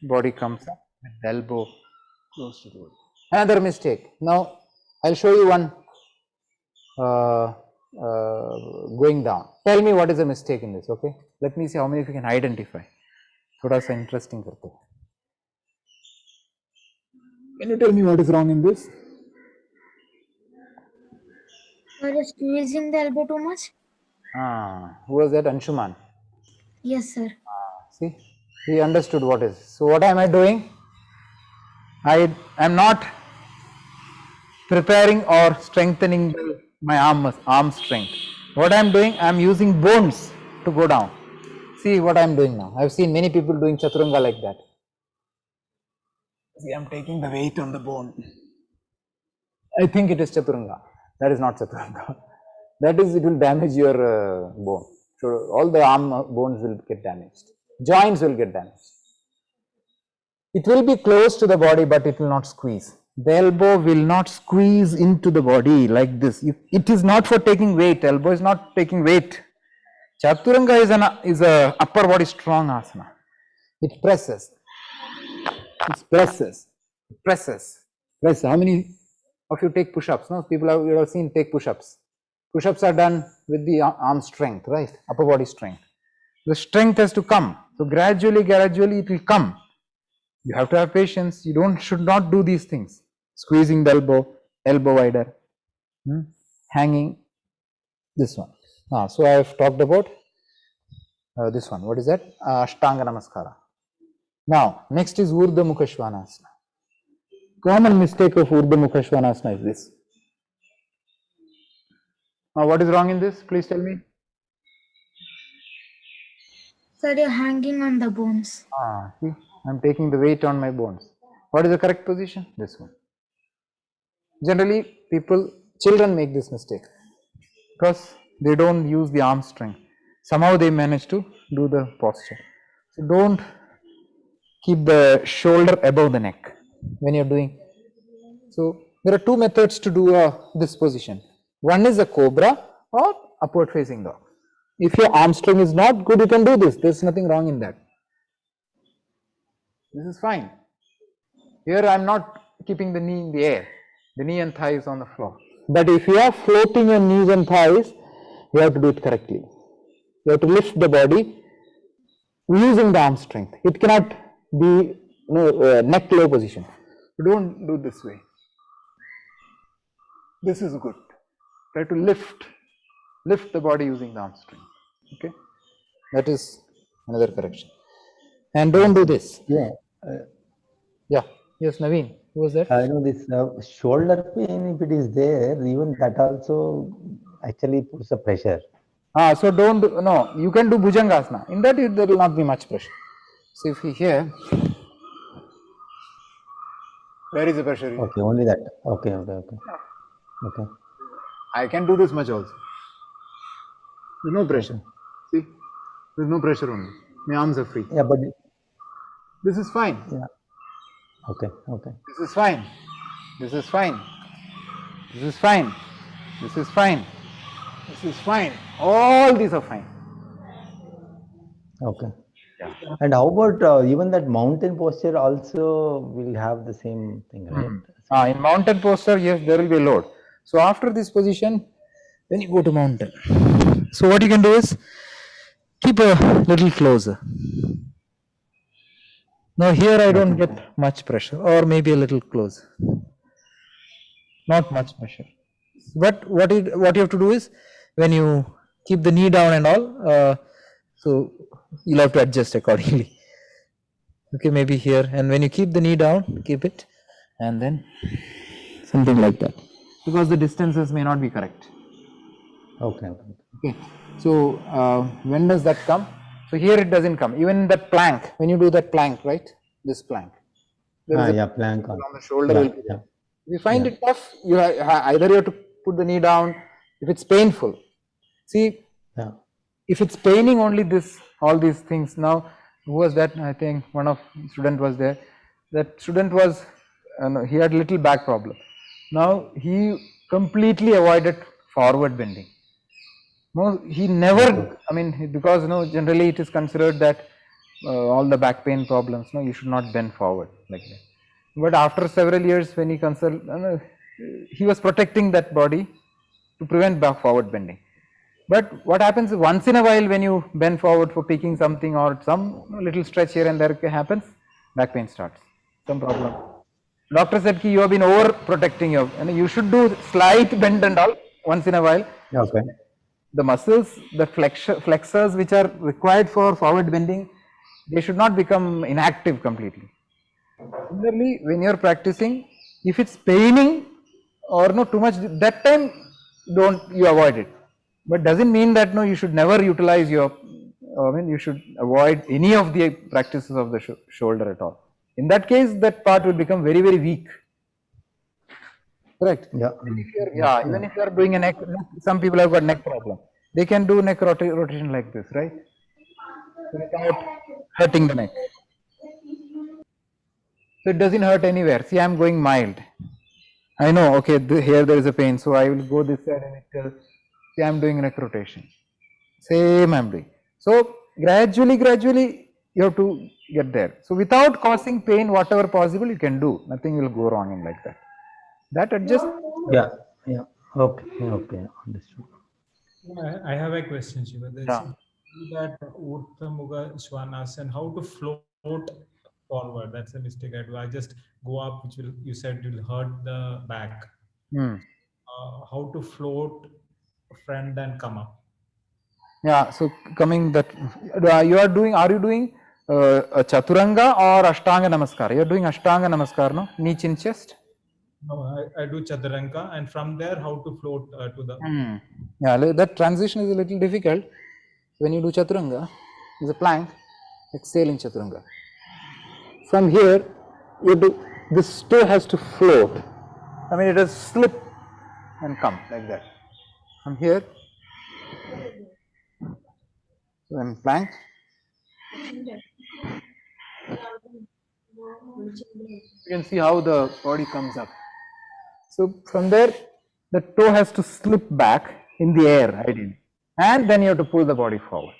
[SPEAKER 1] Body comes up with the elbow close to the body. Another mistake. Now, I'll show you one going down. Tell me what is the mistake in this, okay? Let me see how many of you can identify. Thoda sa interesting karte. Can you tell me what is wrong in this?
[SPEAKER 4] You're squeezing the elbow too much?
[SPEAKER 1] Who was that? Anshuman.
[SPEAKER 4] Yes, sir.
[SPEAKER 1] See, he understood what is. So what am I doing? I am not preparing or strengthening my arm strength. What I am doing, I am using bones to go down. See what I am doing now. I have seen many people doing chaturanga like that. See, I am taking the weight on the bone. I think it is chaturanga. That is not chaturanga. That is, it will damage your bone. So all the arm bones will get damaged. Joints will get damaged. It will be close to the body, but it will not squeeze. The elbow will not squeeze into the body like this. It is not for taking weight. Elbow is not taking weight. Chaturanga is a upper body strong asana. It presses. It presses. It presses. Presses. How many of you take push-ups? No, people you have seen take push-ups. Push-ups are done with the arm strength, right? Upper body strength. The strength has to come. So gradually it will come. You have to have patience. You should not do these things. Squeezing the elbow wider, hanging. This one. So I have talked about this one. What is that? Ashtanga Namaskara. Now, next is Urdhva Mukha Svanasana. Common mistake of Urdhva Mukha Svanasana is this. Now, what is wrong in this? Please tell me.
[SPEAKER 4] Sir, you're hanging on the bones.
[SPEAKER 1] See, I'm taking the weight on my bones. What is the correct position? This one. Generally, children make this mistake because they don't use the arm strength. Somehow they manage to do the posture. So don't keep the shoulder above the neck when you're doing. So there are two methods to do this position. One is a cobra or upward facing dog. If your arm strength is not good, you can do this. There's nothing wrong in that. This is fine. Here I am not keeping the knee in the air. The knee and thigh is on the floor. But if you are floating your knees and thighs, you have to do it correctly. You have to lift the body using the arm strength. It cannot be neck low position. You don't do this way. This is good. Try to lift the body using the arm strength. Okay, that is another correction. And don't do this.
[SPEAKER 5] Yeah,
[SPEAKER 1] Yes, Naveen. Who was that?
[SPEAKER 5] I know this shoulder pain, if it is there, even that also actually puts a pressure.
[SPEAKER 1] So don't do, no, you can do Bhujangasana. In that there will not be much pressure. So if we here, where is the pressure here?
[SPEAKER 5] Okay, only that. Okay.
[SPEAKER 1] I can do this much also. There's no pressure. See, there's no pressure only. My arms are free.
[SPEAKER 5] Yeah, but
[SPEAKER 1] This is fine.
[SPEAKER 5] yeah. Okay.
[SPEAKER 1] This is fine. This is fine. This is fine. This is fine. This is fine. All these are fine.
[SPEAKER 5] Okay.
[SPEAKER 1] Yeah.
[SPEAKER 5] And how about even that mountain posture also will have the same thing, right?
[SPEAKER 1] In mountain posture, yes, there will be a load. So after this position, then you go to mountain. So what you can do is keep a little closer. Now here I don't get much pressure, or maybe a little closer. Not much pressure. But what you have to do is, when you keep the knee down and all, so you'll have to adjust accordingly. Okay, maybe here, and when you keep the knee down, keep it, and then something like that, because the distances may not be correct.
[SPEAKER 5] Okay.
[SPEAKER 1] So when does that come? So here it doesn't come. Even that plank, when you do that plank, right? This plank. There is a
[SPEAKER 5] Plank on.
[SPEAKER 1] on the shoulder will be there. If you find it tough, either you have to put the knee down. If it's painful, see, if it's paining only all these things. Now, who was that? I think one of student was there. That student was, he had little back problem. Now he completely avoided forward bending. No, he never. I mean, because generally it is considered that all the back pain problems, you should not bend forward like that. But after several years, when he consulted, he was protecting that body to prevent back forward bending. But what happens once in a while when you bend forward for picking something or some little stretch here and there happens, back pain starts, some problem. Doctor said you have been over protecting and you should do slight bend and all once in a while.
[SPEAKER 5] Okay.
[SPEAKER 1] The muscles, the flexors which are required for forward bending, they should not become inactive completely. Similarly, when you are practicing, if it's paining or too much, that time you avoid it. But doesn't mean that you should never utilize you should avoid any of the practices of the shoulder at all. In that case, that part will become very, very weak. Correct?
[SPEAKER 5] Yeah.
[SPEAKER 1] Even if you are doing a neck, some people have got neck problem. They can do neck rotation like this, right? Without hurting the neck. So it doesn't hurt anywhere. See, I am going mild. I know, okay, here there is a pain, so I will go this side and it tells, see, I am doing neck rotation. Same I am doing. So gradually you have to get there. So without causing pain, whatever possible you can do. Nothing will go wrong in like that. That adjust.
[SPEAKER 5] Yeah. Okay. Understood.
[SPEAKER 6] I have a question, Shiva. There's that Urdhva Mukha Svanasana, how to float forward. That's a mistake I do. I just go up, which you said will hurt the back. How to float front and come up?
[SPEAKER 1] Yeah, so coming that are you doing a chaturanga or ashtanga namaskar? You're doing ashtanga namaskar, no? Knee, chin, chest.
[SPEAKER 6] No, I do chaturanga, and from there, how to float to the.
[SPEAKER 1] Yeah, that transition is a little difficult. When you do chaturanga, is a plank, exhale in chaturanga. From here, you do, this toe has to float. I mean, it has slip and come like that. From here, so in plank. You can see how the body comes up. So from there, the toe has to slip back in the air, ideally, and then you have to pull the body forward.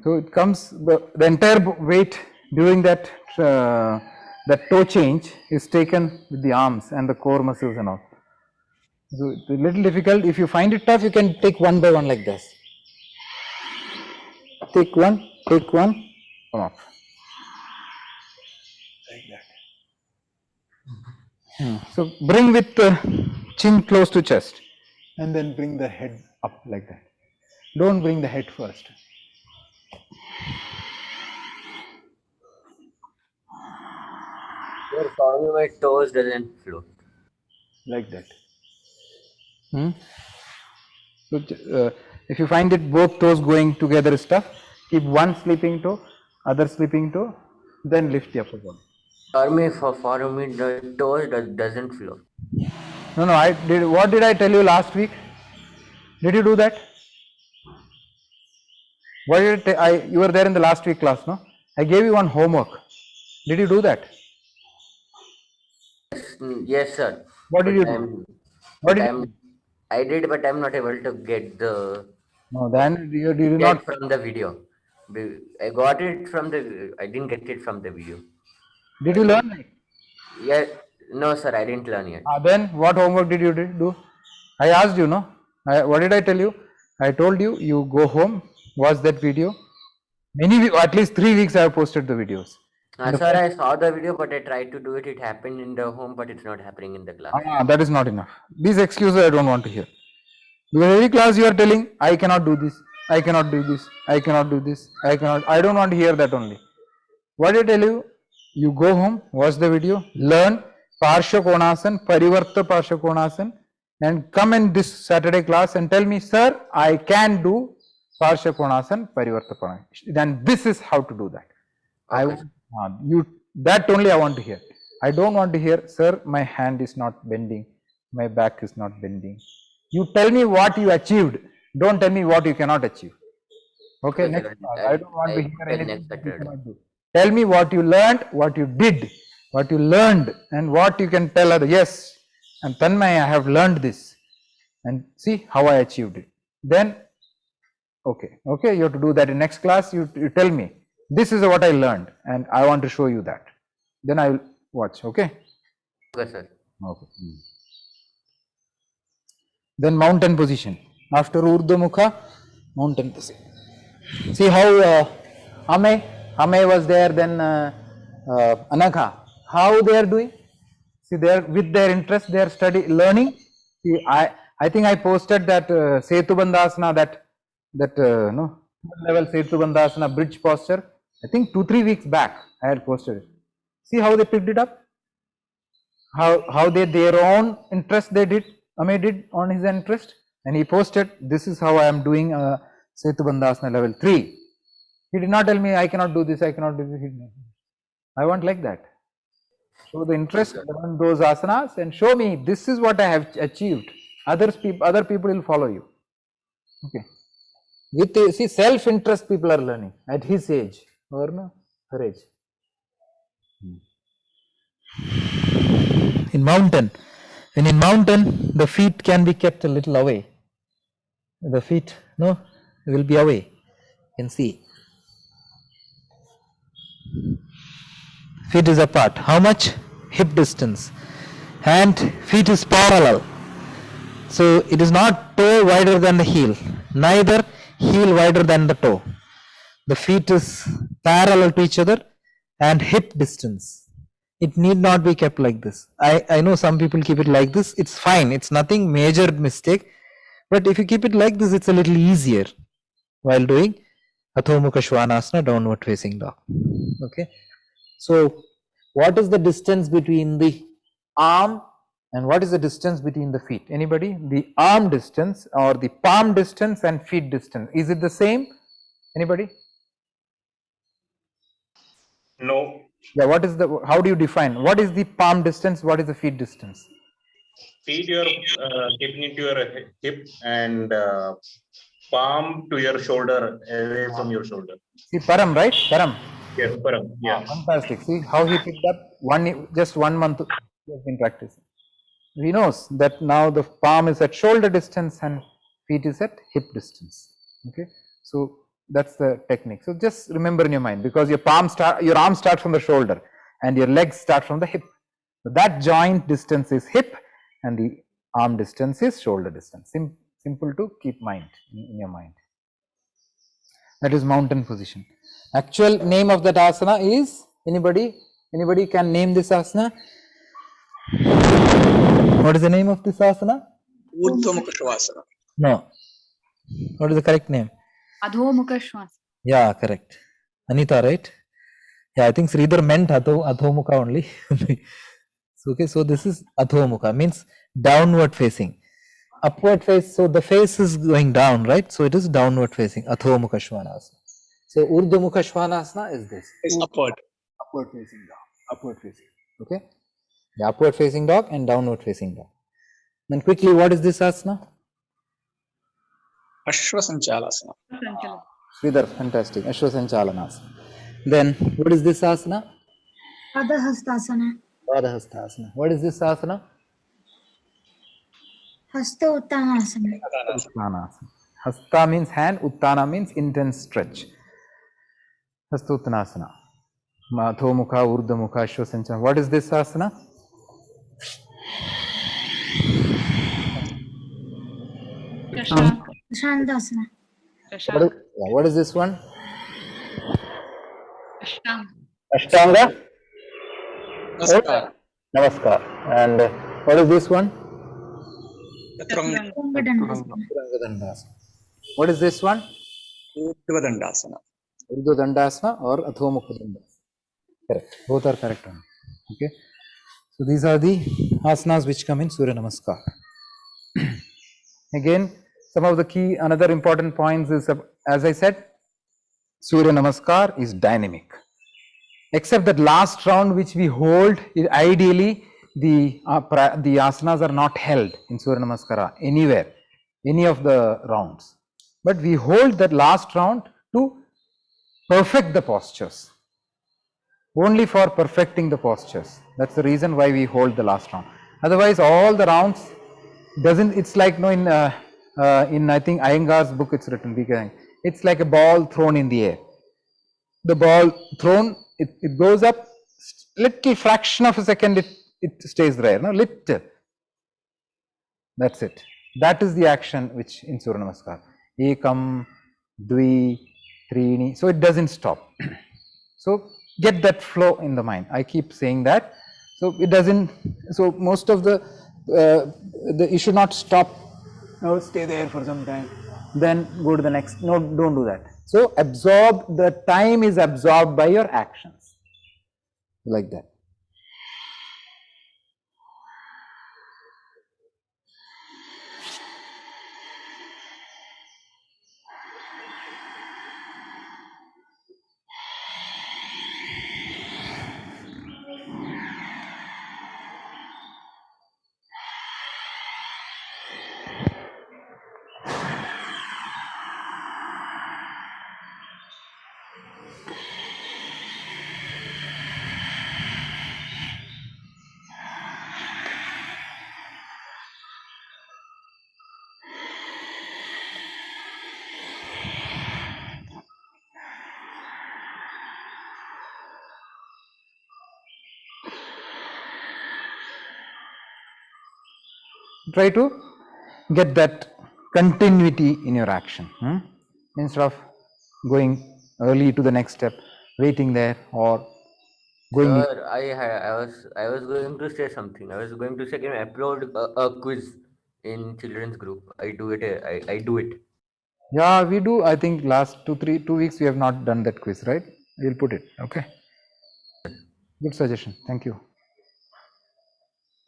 [SPEAKER 1] So it comes, the entire weight during that that toe change is taken with the arms and the core muscles and all. So it's a little difficult. If you find it tough, you can take one by one like this. Take one, come up. Like that. So bring with the chin close to chest and then bring the head up like that. Don't bring the head first.
[SPEAKER 2] Sir, for me, my toes doesn't float.
[SPEAKER 1] Like that. So if you find it both toes going together is tough, keep one sleeping toe, other sleeping toe, then lift the upper body.
[SPEAKER 2] For me, the toes doesn't float.
[SPEAKER 1] No, I did. What did I tell you last week? Did you do that? What did you were there in the last week class, no? I gave you one homework. Did you do that?
[SPEAKER 2] Yes, sir.
[SPEAKER 1] What did you do?
[SPEAKER 2] I did, but I'm not able to get the.
[SPEAKER 1] No, then you did
[SPEAKER 2] Get
[SPEAKER 1] not
[SPEAKER 2] from the video. I got it from the. I didn't get it from the video.
[SPEAKER 1] Did you learn it?
[SPEAKER 2] Yeah, no, sir. I didn't learn yet.
[SPEAKER 1] Then what homework did you do? I asked you, no? What did I tell you? I told you, you go home, watch that video. At least 3 weeks I have posted the videos.
[SPEAKER 2] Sir, I saw the video, but I tried to do it. It happened in the home, but it's not happening in the class.
[SPEAKER 1] That is not enough. These excuses I don't want to hear. Because every class you are telling, I cannot do this, I cannot do this, I cannot do this, I don't want to hear that only. What I tell you, you go home, watch the video, learn Parsha Konasana, Parivarta Parsha Konasana, and come in this Saturday class and tell me, sir, I can do Parsha Konasana, Parivarta Konasana. Then this is how to do that.
[SPEAKER 2] Okay.
[SPEAKER 1] That only I want to hear. I don't want to hear, sir, my hand is not bending, my back is not bending. You tell me what you achieved. Don't tell me what you cannot achieve. Okay,
[SPEAKER 2] Okay,
[SPEAKER 1] next
[SPEAKER 2] sir.
[SPEAKER 1] class. I don't want to hear anything
[SPEAKER 2] next
[SPEAKER 1] that you
[SPEAKER 2] Saturday.
[SPEAKER 1] cannot do. Tell me what you learned, what you did, what you learned, and what you can tell others. Yes, and Tanmay, I have learned this, and see how I achieved it. Then, okay, you have to do that in next class. You tell me, this is what I learned, and I want to show you that. Then I will watch. Okay.
[SPEAKER 2] Okay, sir.
[SPEAKER 1] Okay. Then mountain position. After Urdhva Mukha, mountain position. See how Ame was there, then Anagha. How they are doing? See, they are with their interest, they are learning. See, I think I posted that Setu Bandhasana, that level Setu Bandhasana bridge posture. I think 2-3 weeks back I had posted it. See how they picked it up? How their own interest they did. Ame did on his interest, and he posted, this is how I am doing Setu Bandhasana level 3. He did not tell me I cannot do this, I cannot do this. I want like that. Show the interest in those asanas and show me this is what I have achieved. Other people will follow you. Okay. With see, self-interest people are learning at his age or no, her age. In mountain, the feet can be kept a little away. The feet, will be away. You can see. Feet is apart. How much? Hip distance. And feet is parallel. So it is not toe wider than the heel, neither heel wider than the toe. The feet is parallel to each other and hip distance. It need not be kept like this. I know some people keep it like this. It's fine. It's nothing major mistake. But if you keep it like this, it's a little easier while doing. Adho Mukha Svanasana, downward facing dog. Okay. So what is the distance between the arm and what is the distance between the feet? Anybody? The arm distance or the palm distance and feet distance. Is it the same? Anybody?
[SPEAKER 7] No.
[SPEAKER 1] Yeah, what is the, how do you define? What is the palm distance? What is the feet distance?
[SPEAKER 7] Feet your keeping it to your hip and palm to your shoulder, away from your shoulder.
[SPEAKER 1] See, Param, right? Param.
[SPEAKER 7] Yes, param. Yeah.
[SPEAKER 1] Fantastic. See how he picked up just 1 month he has been practicing. He knows that now the palm is at shoulder distance and feet is at hip distance. Okay. So that's the technique. So just remember in your mind, because your arm starts from the shoulder and your legs start from the hip. So that joint distance is hip and the arm distance is shoulder distance. Simple to keep in your mind. That is mountain position. Actual name of that asana is, anybody can name this asana? What is the name of this asana?
[SPEAKER 8] Urdhva Mukha Shavasana.
[SPEAKER 1] No. What is the correct name?
[SPEAKER 9] Adho Mukha Shvasana.
[SPEAKER 1] Yeah, correct. Anita, right? Yeah, I think Sridhar meant Adho Mukha only. So, okay, so this is Adho Mukha, means downward facing. Upward face, so the face is going down, right? So it is downward facing, Adho Mukha Svanasana. So Urdhva Mukha Svanasana is this.
[SPEAKER 8] Is upward.
[SPEAKER 1] Upward facing dog. Upward facing. Okay? The upward facing dog and downward facing dog. Then quickly, what is this asana?
[SPEAKER 8] Ashwasanchalasana.
[SPEAKER 1] Sridhar, fantastic. Ashwasanchalanasana. Then what is this asana?
[SPEAKER 4] Padahastasana.
[SPEAKER 1] Padahastasana. What is this asana?
[SPEAKER 4] Hasta Uttanasana.
[SPEAKER 1] Uttanasana. Hasta means hand, Uttana means intense stretch. Hasta Uttanasana. Adho Mukha, Urdhva Mukha, Ashwasanchalana. What is this asana?
[SPEAKER 4] Shandasana.
[SPEAKER 1] What is this one?
[SPEAKER 9] Ashtanga.
[SPEAKER 1] Ashtanga?
[SPEAKER 8] Namaskar.
[SPEAKER 1] Namaskar. And what is this one?
[SPEAKER 8] Chaturanga.
[SPEAKER 4] Dandasana.
[SPEAKER 1] What is this one?
[SPEAKER 8] Urdhva Dandasana.
[SPEAKER 1] Urdhva Dandasana or Adho Mukha Dandasana. Correct. Both are correct. Okay. So these are the asanas which come in Surya Namaskar. Again, some of the key, another important points is, as I said, Surya Namaskar is dynamic. Except that last round which we hold, ideally the asanas are not held in Surya Namaskara anywhere, any of the rounds. But we hold that last round to perfect the postures. Only for perfecting the postures. That's the reason why we hold the last round. Otherwise, all the rounds doesn't. It's like in I think Iyengar's book. It's written. It's like a ball thrown in the air. The ball thrown, it goes up. Little fraction of a second, it stays there. No, little. That's it. That is the action which in Surya Namaskar. Ekam, Dvi, Trini. So it doesn't stop. So get that flow in the mind. I keep saying that. So it doesn't. So most of you should not stop. No, stay there for some time. Then go to the next. No, don't do that. So absorb. The time is absorbed by your actions. Like that. Try to get that continuity in your action. Instead of going early to the next step, waiting there or going.
[SPEAKER 2] Sir, I was going to say something. I was going to say, can I upload a quiz in children's group? I do it.
[SPEAKER 1] Yeah, we do. I think last 2 weeks we have not done that quiz, right? We'll put it. Okay. Good suggestion. Thank you.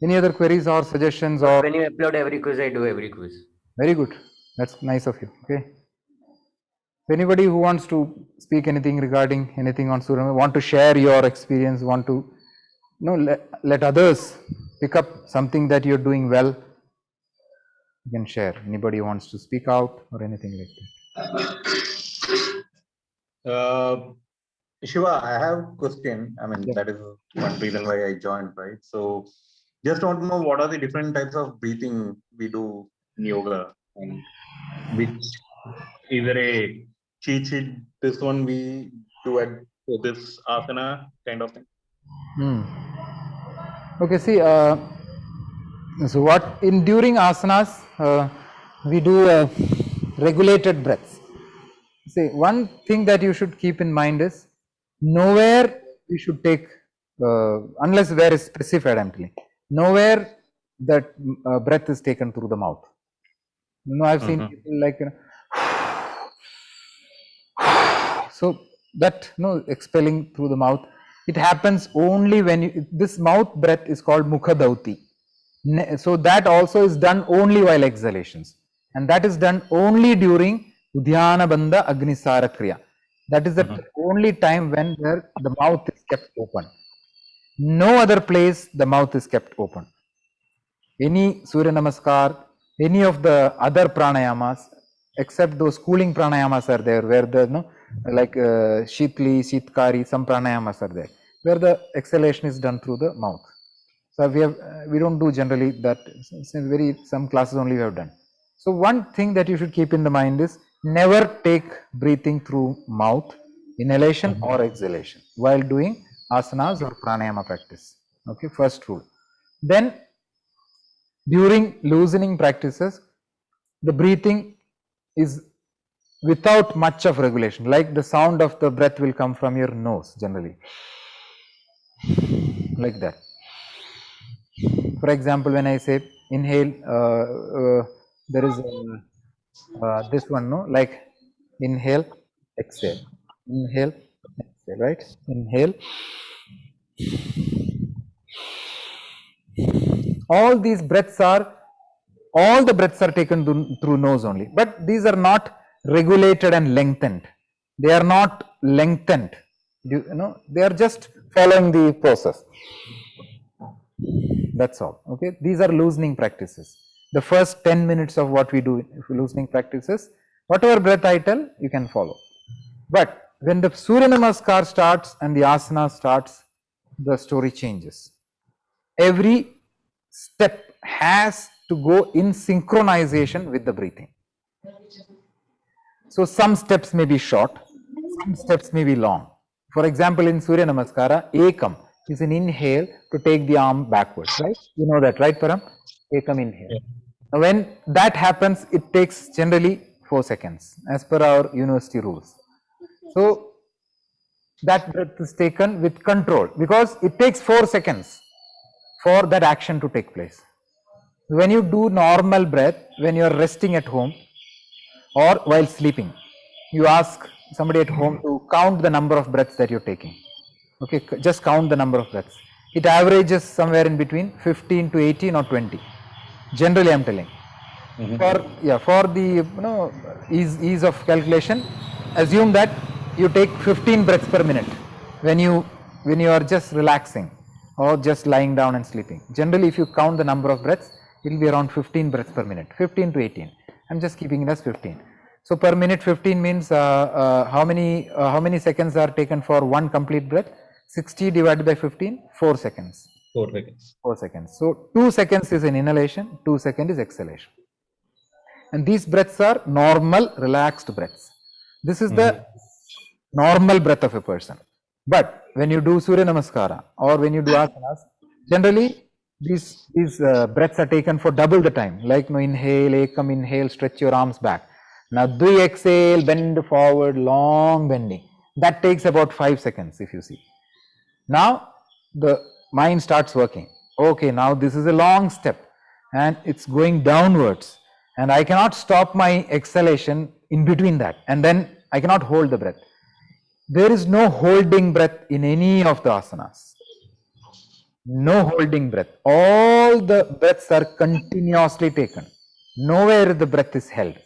[SPEAKER 1] Any other queries or suggestions or?
[SPEAKER 2] When you upload every quiz, I do every quiz.
[SPEAKER 1] Very good. That's nice of you. Okay. So anybody who wants to speak anything regarding anything on Surya, want to share your experience, want to let others pick up something that you're doing well, you can share. Anybody who wants to speak out or anything like that.
[SPEAKER 7] Shiva, I have a question. I mean, that is one reason why I joined, right? So just want to know what are the different types of breathing we do in yoga, and which either a cheat sheet, this one we do at this asana kind of thing.
[SPEAKER 1] Okay, see, so what during asanas we do regulated breaths. See, one thing that you should keep in mind is nowhere you should take unless where is specified. I'm telling, nowhere that breath is taken through the mouth. I've seen people like so that expelling through the mouth. It happens only when this mouth breath is called mukha dauti. So that also is done only while exhalations, and that is done only during Udhyana Bandha Agnisara Kriya. That is the only time when the mouth is kept open. No other place the mouth is kept open. Any Surya Namaskar, any of the other pranayamas, except those cooling pranayamas are there, where the like Shitli, Shitkari, some pranayamas are there, where the exhalation is done through the mouth. So we don't do generally that. Some classes only we have done. So one thing that you should keep in the mind is never take breathing through mouth, inhalation or exhalation while doing asanas or pranayama practice. Okay, first rule. Then during loosening practices, the breathing is without much of regulation, like the sound of the breath will come from your nose generally, like that. For example, when I say inhale, there is this one, like inhale, exhale, inhale, exhale, right? Inhale. All the breaths are taken through nose only, but these are not regulated and lengthened. They are not lengthened. They are just following the process. That's all. Okay, these are loosening practices. The first 10 minutes of what we do loosening practices, whatever breath I tell, you can follow. But when the Surya Namaskar starts and the asana starts, the story changes. Every step has to go in synchronization with the breathing. So some steps may be short, some steps may be long. For example, in Surya Namaskara, Ekam is an inhale to take the arm backwards, right? You know that, right, Param? Ekam inhale. Yeah. Now, when that happens, it takes generally 4 seconds as per our university rules. So that breath is taken with control because it takes 4 seconds for that action to take place. When you do normal breath, when you are resting at home or while sleeping, you ask somebody at home to count the number of breaths that you're taking. Okay, just count the number of breaths. It averages somewhere in between 15 to 18 or 20. Generally, I'm telling. For the ease of calculation, assume that you take 15 breaths per minute when you are just relaxing or just lying down and sleeping. Generally, if you count the number of breaths, it will be around 15 breaths per minute, 15 to 18. I'm just keeping it as 15. So per minute 15 means how many seconds are taken for one complete breath? 60 divided by 15, 4 seconds.
[SPEAKER 7] 4 seconds.
[SPEAKER 1] 4 seconds. So 2 seconds is an inhalation, 2 seconds is exhalation. And these breaths are normal, relaxed breaths. This is the normal breath of a person. But when you do Surya Namaskara or when you do asanas, generally these breaths are taken for double the time. Like inhale, ekam, inhale, stretch your arms back. Now dvi, exhale, bend forward, long bending. That takes about 5 seconds if you see. Now the mind starts working. Okay, now this is a long step and it's going downwards and I cannot stop my exhalation in between that, and then I cannot hold the breath. There is no holding breath in any of the asanas. No holding breath. All the breaths are continuously taken. Nowhere the breath is held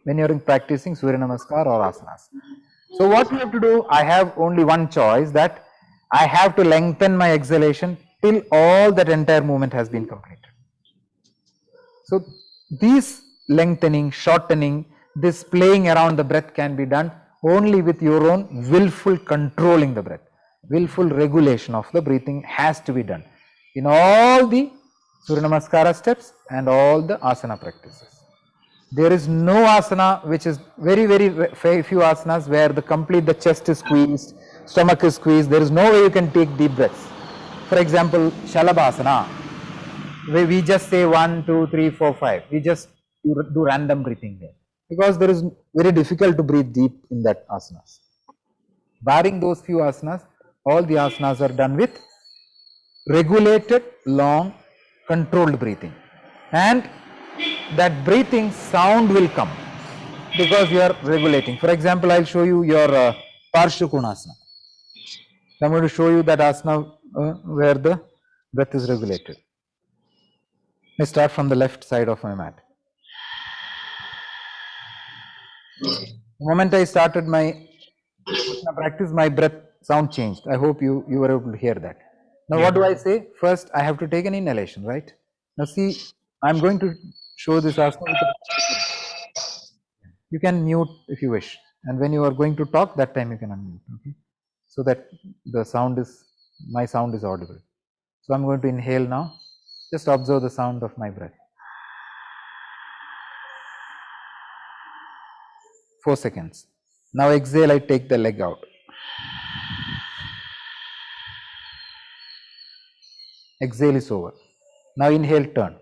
[SPEAKER 1] when you are practicing Surya Namaskar or asanas. So what you have to do, I have only one choice, that I have to lengthen my exhalation till all that entire movement has been completed. So these lengthening, shortening, this playing around the breath can be done only with your own willful controlling the breath. Willful regulation of the breathing has to be done in all the Surya Namaskara steps and all the asana practices. There is no asana which is very few asanas where the chest is squeezed, stomach is squeezed. There is no way you can take deep breaths. For example, Shalabhasana, where we just say 1, 2, 3, 4, 5. We just do random breathing there, because there is very difficult to breathe deep in that asanas. Barring those few asanas, all the asanas are done with regulated, long, controlled breathing, and that breathing sound will come because you are regulating. For example, I will show you your Parshukonasana. I am going to show you that asana where the breath is regulated. I start from the left side of my mat. The moment I started my practice, my breath sound changed. I hope you were able to hear that. Now what do I say? First I have to take an inhalation, right? Now see, I am going to show this asana. You can mute if you wish, and when you are going to talk, that time you can unmute, okay? So that the sound is, my sound is audible. So I am going to inhale now. Just observe the sound of my breath. 4 seconds. Now exhale, I take the leg out. Exhale is over. Now inhale, turn.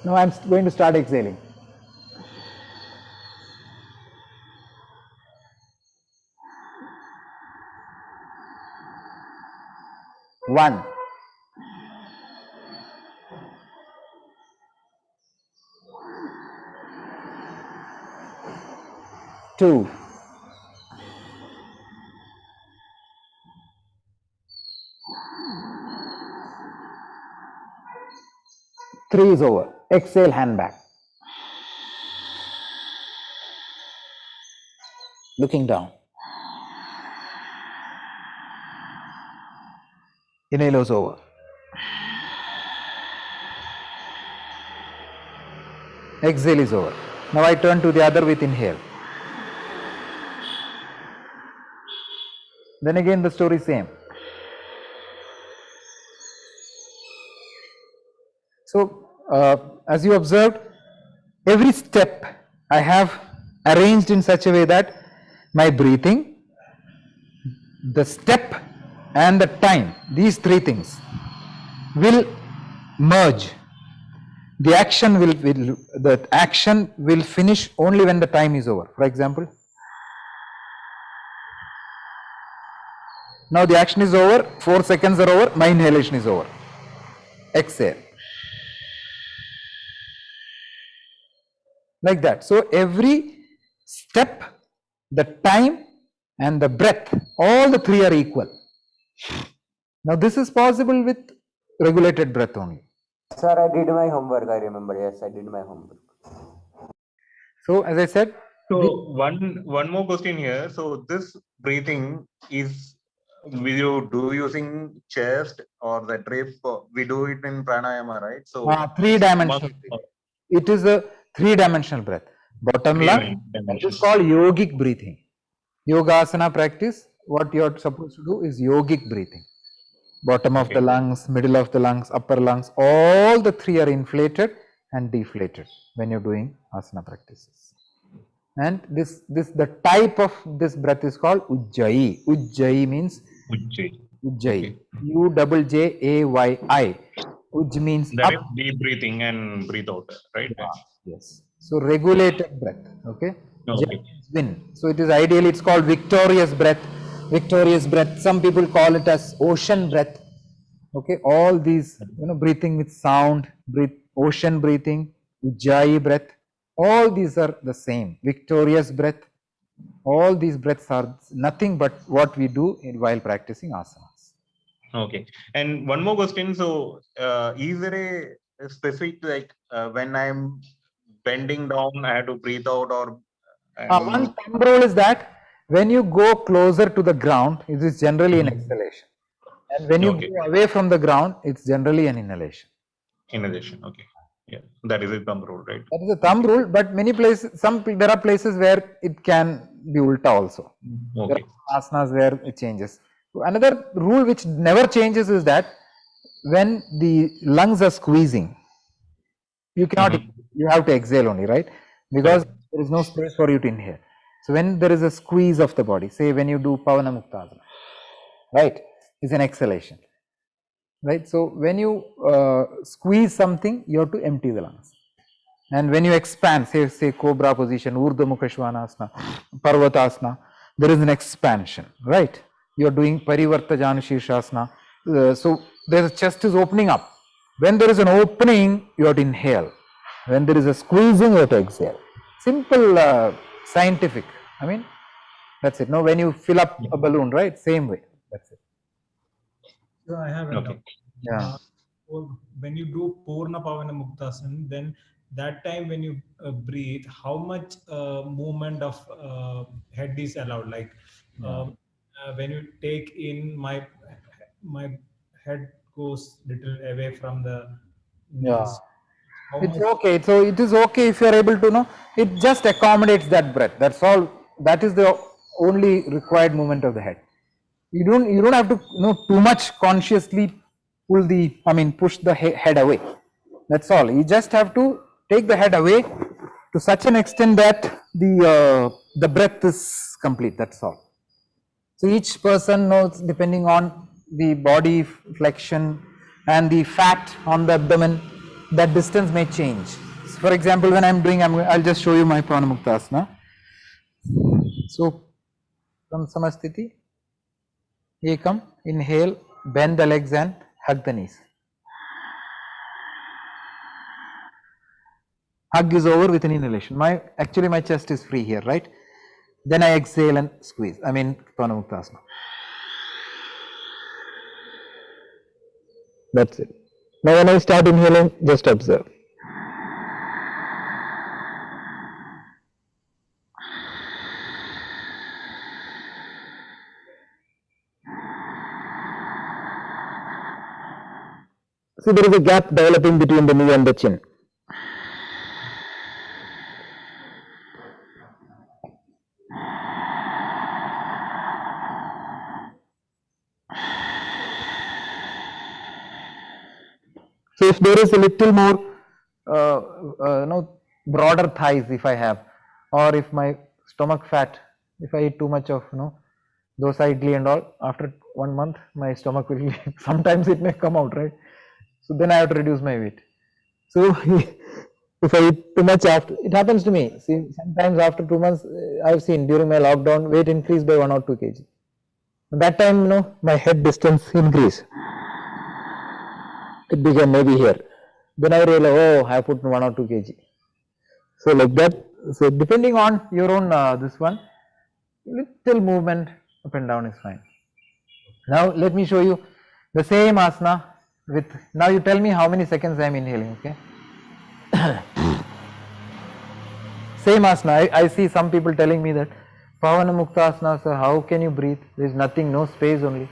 [SPEAKER 1] Now I am going to start exhaling. One. 2. 3 is over. Exhale, hand back. Looking down. Inhale is over. Exhale is over. Now I turn to the other with inhale. Then again the story same. So as you observed, every step I have arranged in such a way that my breathing, the step and the time, these three things will merge. The action will finish only when the time is over. For example, now the action is over, 4 seconds are over, my inhalation is over. Exhale. Like that. So every step, the time and the breath, all the three are equal. Now this is possible with regulated breath only.
[SPEAKER 2] Sir, I did my homework, I remember. Yes, I did my homework.
[SPEAKER 1] So as I said,
[SPEAKER 7] So one more question here. So this breathing is, will you do using chest or the drip? We do it in pranayama, right? So
[SPEAKER 1] three-dimensional. It is a three-dimensional breath. Bottom lung, that is called yogic breathing. Yogasana practice, what you are supposed to do is yogic breathing. Bottom of the lungs, middle of the lungs, upper lungs, all the three are inflated and deflated when you're doing asana practices. And the type of this breath is called Ujjayi. Ujjayi means Ujjayi. Ujjayi. Uj means
[SPEAKER 7] that
[SPEAKER 1] up.
[SPEAKER 7] is deep breathing and breathe out, right?
[SPEAKER 1] Yes. So regulated breath. Okay.
[SPEAKER 7] Okay.
[SPEAKER 1] Win. So it is ideally, it's called victorious breath. Victorious breath. Some people call it as ocean breath. Okay, all these, breathing with sound, ocean breathing, ujjayi breath, all these are the same. Victorious breath. All these breaths are nothing but what we do while practicing asanas.
[SPEAKER 7] Okay. And one more question. So, is there a specific, like, when I'm bending down, I have to breathe out, or
[SPEAKER 1] One thumb rule is that when you go closer to the ground, it is generally an exhalation. And when you
[SPEAKER 7] Okay.
[SPEAKER 1] go away from the ground, it's generally an inhalation.
[SPEAKER 7] Inhalation. Okay. Yeah. That is a thumb rule, right?
[SPEAKER 1] That is a thumb rule, but many places, there are places where it can be ulta also. There
[SPEAKER 7] Okay.
[SPEAKER 1] are asanas where it changes. Another rule which never changes is that when the lungs are squeezing, you cannot, you have to exhale only, right? Because there is no space for you to inhale. So when there is a squeeze of the body, say when you do Pavana Muktasana, right, is an exhalation, right? So when you squeeze something, you have to empty the lungs. And when you expand, say cobra position, Urdhva Mukha Svanasana, Parvatasana, there is an expansion, right? You are doing Parivarta Jana Shirshasana. So the chest is opening up. When there is an opening, you have to inhale. When there is a squeezing, you have to exhale. Simple, scientific. I mean, that's it. Now, when you fill up a balloon, right? Same way. That's it.
[SPEAKER 6] So I have a doubt.
[SPEAKER 1] Yeah.
[SPEAKER 6] When you do Purna Pavana Muktasana, then that time when you breathe, how much movement of head is allowed? Like when you take in, my head goes little away from the knees. How
[SPEAKER 1] It's
[SPEAKER 6] much?
[SPEAKER 1] okay. So it is okay if you are able to know. It just accommodates that breath. That's all. That is the only required movement of the head. You don't have to too much consciously push the head away. That's all. You just have to take the head away to such an extent that the breath is complete. That's all. So each person knows, depending on the body flexion and the fat on the abdomen, that distance may change. So for example, when I'm doing, I'll just show you my Pranamuktasana. So from Samasthiti, Ekam, inhale, bend the legs and hug the knees. Hug is over with an inhalation. Actually my chest is free here, right? Then I exhale and squeeze. Pranamuktasana. That's it. Now when I start inhaling, just observe. See, there is a gap developing between the knee and the chin. So if there is a little more, broader thighs if I have, or if my stomach fat, if I eat too much of, dosa idli and all, after 1 month, my stomach will, sometimes it may come out, right? So then I have to reduce my weight. So if I eat too much after, it happens to me. See, sometimes after 2 months, I've seen during my lockdown, weight increased by 1 or 2 kg. That time, my head distance increased. It became maybe here. Then I realized, oh, I put 1 or 2 kg. So like that. So depending on your own this one, little movement up and down is fine. Now let me show you the same asana with. Now you tell me how many seconds I am inhaling. Okay. Same asana. I see some people telling me that Pavana Muktasana, sir, how can you breathe? There is nothing, no space only.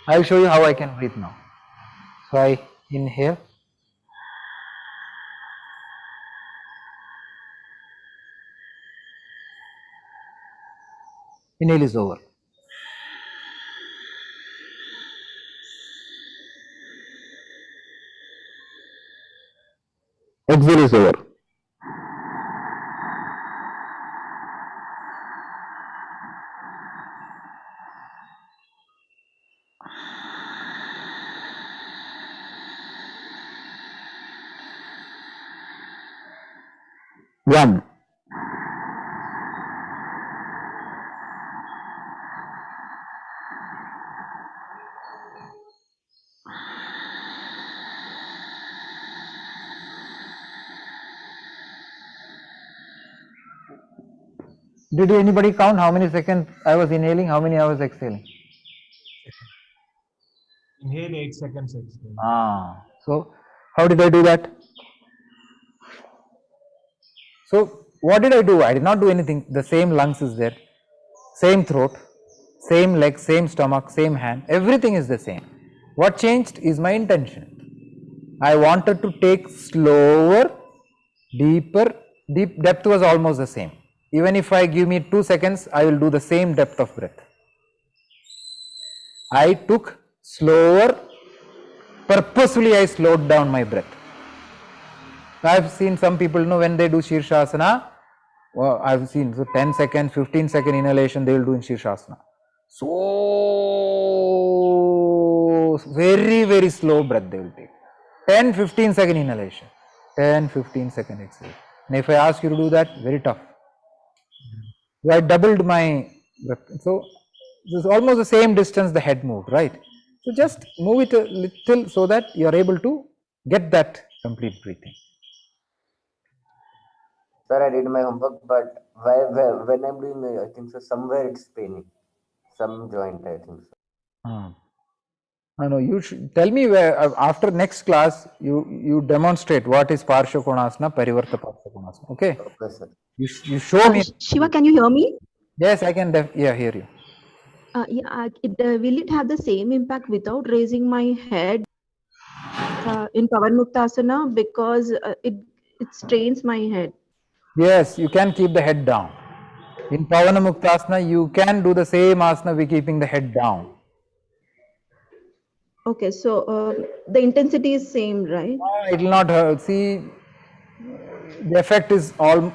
[SPEAKER 1] I will show you how I can breathe now. So I inhale. Inhale is over. Exhale is over. One. Did anybody count how many seconds I was inhaling, how many I was exhaling?
[SPEAKER 6] Inhale 8 seconds, exhale.
[SPEAKER 1] So how did I do that? So what did I do? I did not do anything. The same lungs is there, same throat, same leg, same stomach, same hand, everything is the same. What changed is my intention. I wanted to take slower, deeper, depth was almost the same. Even if I give me 2 seconds, I will do the same depth of breath. I took slower, purposefully I slowed down my breath. I have seen some people, when they do Shirshasana, I have seen, so 10 second, 15 second inhalation they will do in Shirshasana. So very, very slow breath they will take. 10, 15 second inhalation, 10, 15 second exhale. And if I ask you to do that, very tough. I doubled my breath. So this is almost the same distance the head moved, right? So just move it a little so that you are able to get that complete breathing.
[SPEAKER 2] Sir, I did my homework, but when I'm doing, I think so somewhere it's paining, some joint, I think so.
[SPEAKER 1] No, you should tell me where after next class you demonstrate what is Parsha Konasana, Parivarta Parsha Konasana. Okay?
[SPEAKER 2] Okay, sir.
[SPEAKER 1] You show me.
[SPEAKER 9] Shiva, can you hear me?
[SPEAKER 1] Yes, I can. Hear you.
[SPEAKER 9] Will it have the same impact without raising my head in Pavanmuktasana, because it strains my head?
[SPEAKER 1] Yes, you can keep the head down. In Pavanamuktasana, you can do the same asana with keeping the head down.
[SPEAKER 9] Okay, so the intensity is same, right?
[SPEAKER 1] It will not hurt. See, the effect is all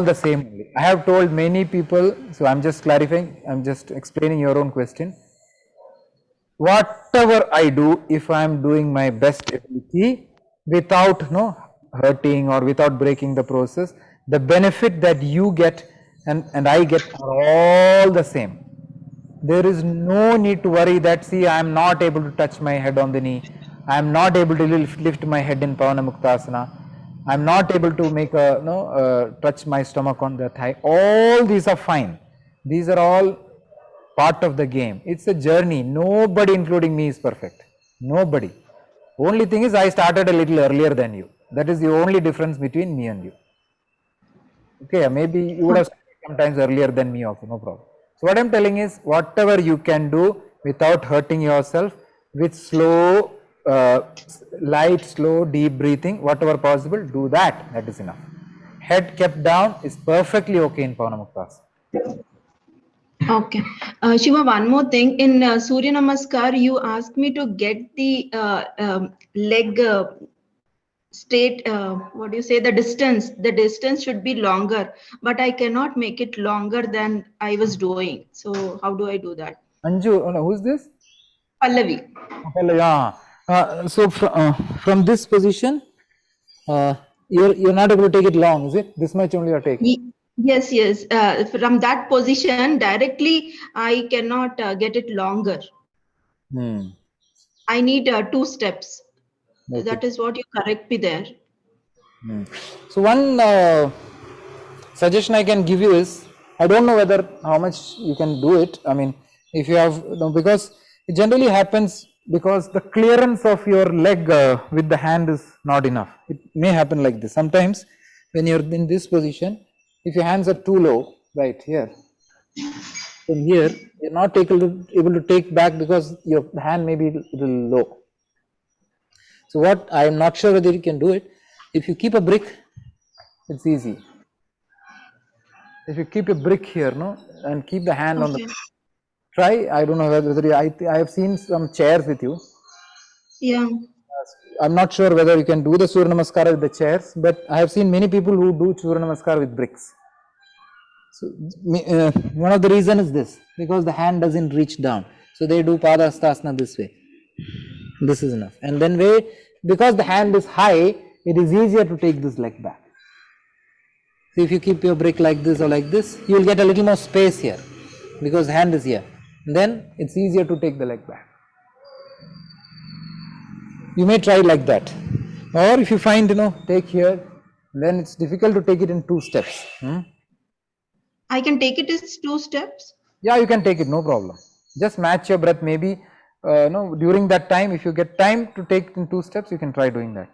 [SPEAKER 1] the same only. I have told many people, so I am just clarifying, I am just explaining your own question. Whatever I do, if I am doing my best ability without hurting or without breaking the process, the benefit that you get and I get are all the same. There is no need to worry that, see, I am not able to touch my head on the knee, I am not able to lift my head in Pavanamuktasana, I am not able to make touch my stomach on the thigh. All these are fine. These are all part of the game. It's a journey. Nobody, including me, is perfect. Nobody. Only thing is, I started a little earlier than you. That is the only difference between me and you. Okay, maybe you would have started sometimes earlier than me also, no problem. So what I am telling is, whatever you can do without hurting yourself, with slow, light, slow, deep breathing, whatever possible, do that. That is enough. Head kept down is perfectly okay in Pavanamuktasana.
[SPEAKER 9] Okay. Shiva, one more thing. In Surya Namaskar, you asked me to get the leg straight, what do you say, the distance should be longer, but I cannot make it longer than I was doing. So how do I do that?
[SPEAKER 1] Anju, who is this?
[SPEAKER 9] Pallavi.
[SPEAKER 1] Yeah. So from this position, you're not able to take it long, is it? This much only you're taking.
[SPEAKER 9] Yes. From that position directly, I cannot get it longer. I need 2 steps.
[SPEAKER 1] Okay.
[SPEAKER 9] That is what you correct me there.
[SPEAKER 1] So one suggestion I can give you is, I don't know whether how much you can do it. I mean, if you have, because it generally happens because the clearance of your leg with the hand is not enough. It may happen like this. Sometimes when you're in this position, if your hands are too low, right here, from here, you're not able to take back because your hand may be a little low. So what, I am not sure whether you can do it. If you keep a brick, it's easy. If you keep a brick here, and keep the hand on the, try, I don't know whether I have seen some chairs with you.
[SPEAKER 9] Yeah.
[SPEAKER 1] I'm not sure whether you can do the Surya Namaskar with the chairs, but I have seen many people who do Surya Namaskar with bricks. So one of the reasons is this, because the hand doesn't reach down. So they do Padahastasana this way. This is enough. And then because the hand is high, it is easier to take this leg back. So if you keep your brick like this or like this, you will get a little more space here because the hand is here. And then it's easier to take the leg back. You may try like that. Or if you find, take here, then it's difficult to take it in 2 steps.
[SPEAKER 9] I can take it as 2 steps.
[SPEAKER 1] Yeah, you can take it, no problem. Just match your breath. Maybe no, during that time, if you get time to take in 2 steps, you can try doing that.